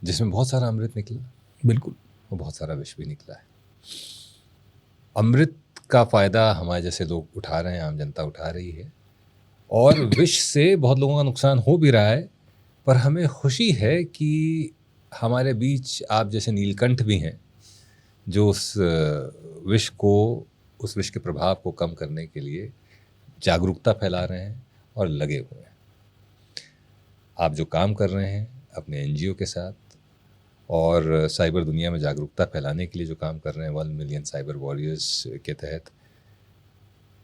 जिसमें बहुत सारा अमृत निकला, बिल्कुल, और बहुत सारा विष भी निकला है। अमृत का फ़ायदा हमारे जैसे लोग उठा रहे हैं, आम जनता उठा रही है, और विष से बहुत लोगों का नुकसान हो भी रहा है। पर हमें खुशी है कि हमारे बीच आप जैसे नीलकंठ भी हैं जो उस विष के प्रभाव को कम करने के लिए जागरूकता फैला रहे हैं और लगे हुए हैं। आप जो काम कर रहे हैं अपने एनजीओ के साथ और साइबर दुनिया में जागरूकता फैलाने के लिए जो काम कर रहे हैं 1 मिलियन साइबर वॉरियर्स के तहत,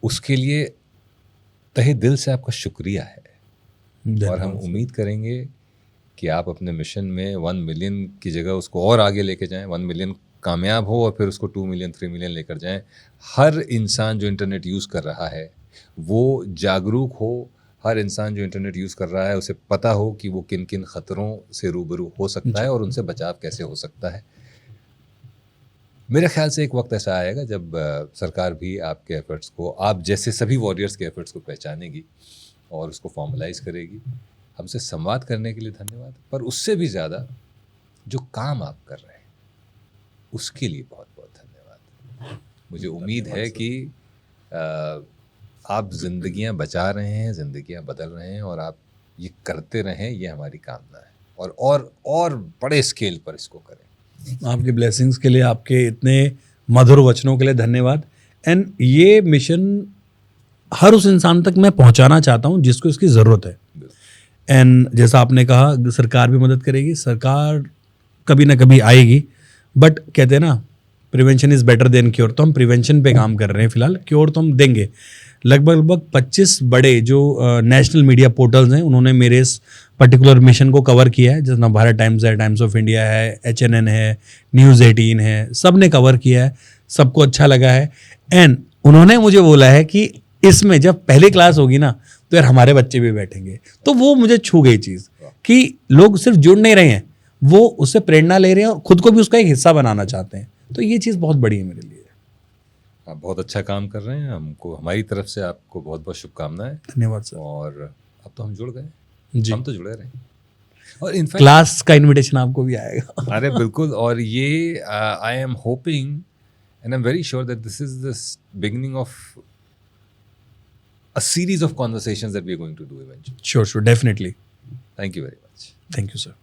उसके लिए तहे दिल से आपका शुक्रिया है। और हम उम्मीद करेंगे कि आप अपने मिशन में 1 मिलियन की जगह उसको और आगे लेके जाएं, 1 मिलियन कामयाब हो और फिर उसको 2 मिलियन 3 मिलियन लेकर जाएं। हर इंसान जो इंटरनेट यूज़ कर रहा है वो जागरूक हो, हर इंसान जो इंटरनेट यूज़ कर रहा है उसे पता हो कि वो किन किन ख़तरों से रूबरू हो सकता है और उनसे बचाव कैसे हो सकता है। मेरे ख्याल से एक वक्त ऐसा आएगा जब सरकार भी आपके एफर्ट्स को, आप जैसे सभी वॉरियर्स के एफर्ट्स को पहचानेगी और उसको फॉर्मलाइज करेगी। हमसे संवाद करने के लिए धन्यवाद, पर उससे भी ज़्यादा जो काम आप कर रहे हैं उसके लिए बहुत बहुत धन्यवाद। मुझे उम्मीद है कि आप ज़िंदगियां बचा रहे हैं, ज़िंदगियां बदल रहे हैं, और आप ये करते रहें, ये हमारी कामना है। और बड़े स्केल पर इसको करें। आपके ब्लेसिंग्स के लिए, आपके इतने मधुर वचनों के लिए धन्यवाद। एंड ये मिशन हर उस इंसान तक मैं पहुंचाना चाहता हूं जिसको इसकी ज़रूरत है। एंड जैसा आपने कहा, सरकार भी मदद करेगी, सरकार कभी ना कभी आएगी, बट कहते हैं ना prevention is better than cure. तो हम प्रिवेंशन पे काम कर रहे हैं फिलहाल, क्योर तो हम देंगे। लगभग 25 बड़े जो नेशनल मीडिया पोर्टल्स हैं उन्होंने मेरे इस पर्टिकुलर मिशन को कवर किया है। जैसे नवभारत टाइम्स है, टाइम्स ऑफ इंडिया है, HNN है, न्यूज़ 18 है, सब ने कवर किया है, सबको अच्छा लगा है। एंड उन्होंने मुझे बोला है कि इसमें जब पहली क्लास होगी ना तो यार हमारे बच्चे भी बैठेंगे। तो वो मुझे छू गई चीज़ कि लोग सिर्फ जुड़ नहीं रहे हैं, वो उससे प्रेरणा ले रहे हैं और खुद को भी उसका एक हिस्सा बनाना चाहते हैं। तो ये चीज़ बहुत बड़ी है मेरे लिए। आप बहुत अच्छा काम कर रहे हैं, हमको हमारी तरफ से आपको बहुत बहुत शुभकामनाएं। धन्यवाद सर। और अब तो हम जुड़ गए, जी, हम तो जुड़े रहे। और इनफैक्ट क्लास का इनविटेशन आपको भी आएगा। अरे बिल्कुल, और ये I am hoping and I am very sure that this is the beginning of a series of conversations that we are going to do eventually. Sure definitely. Thank you very much. Thank you sir.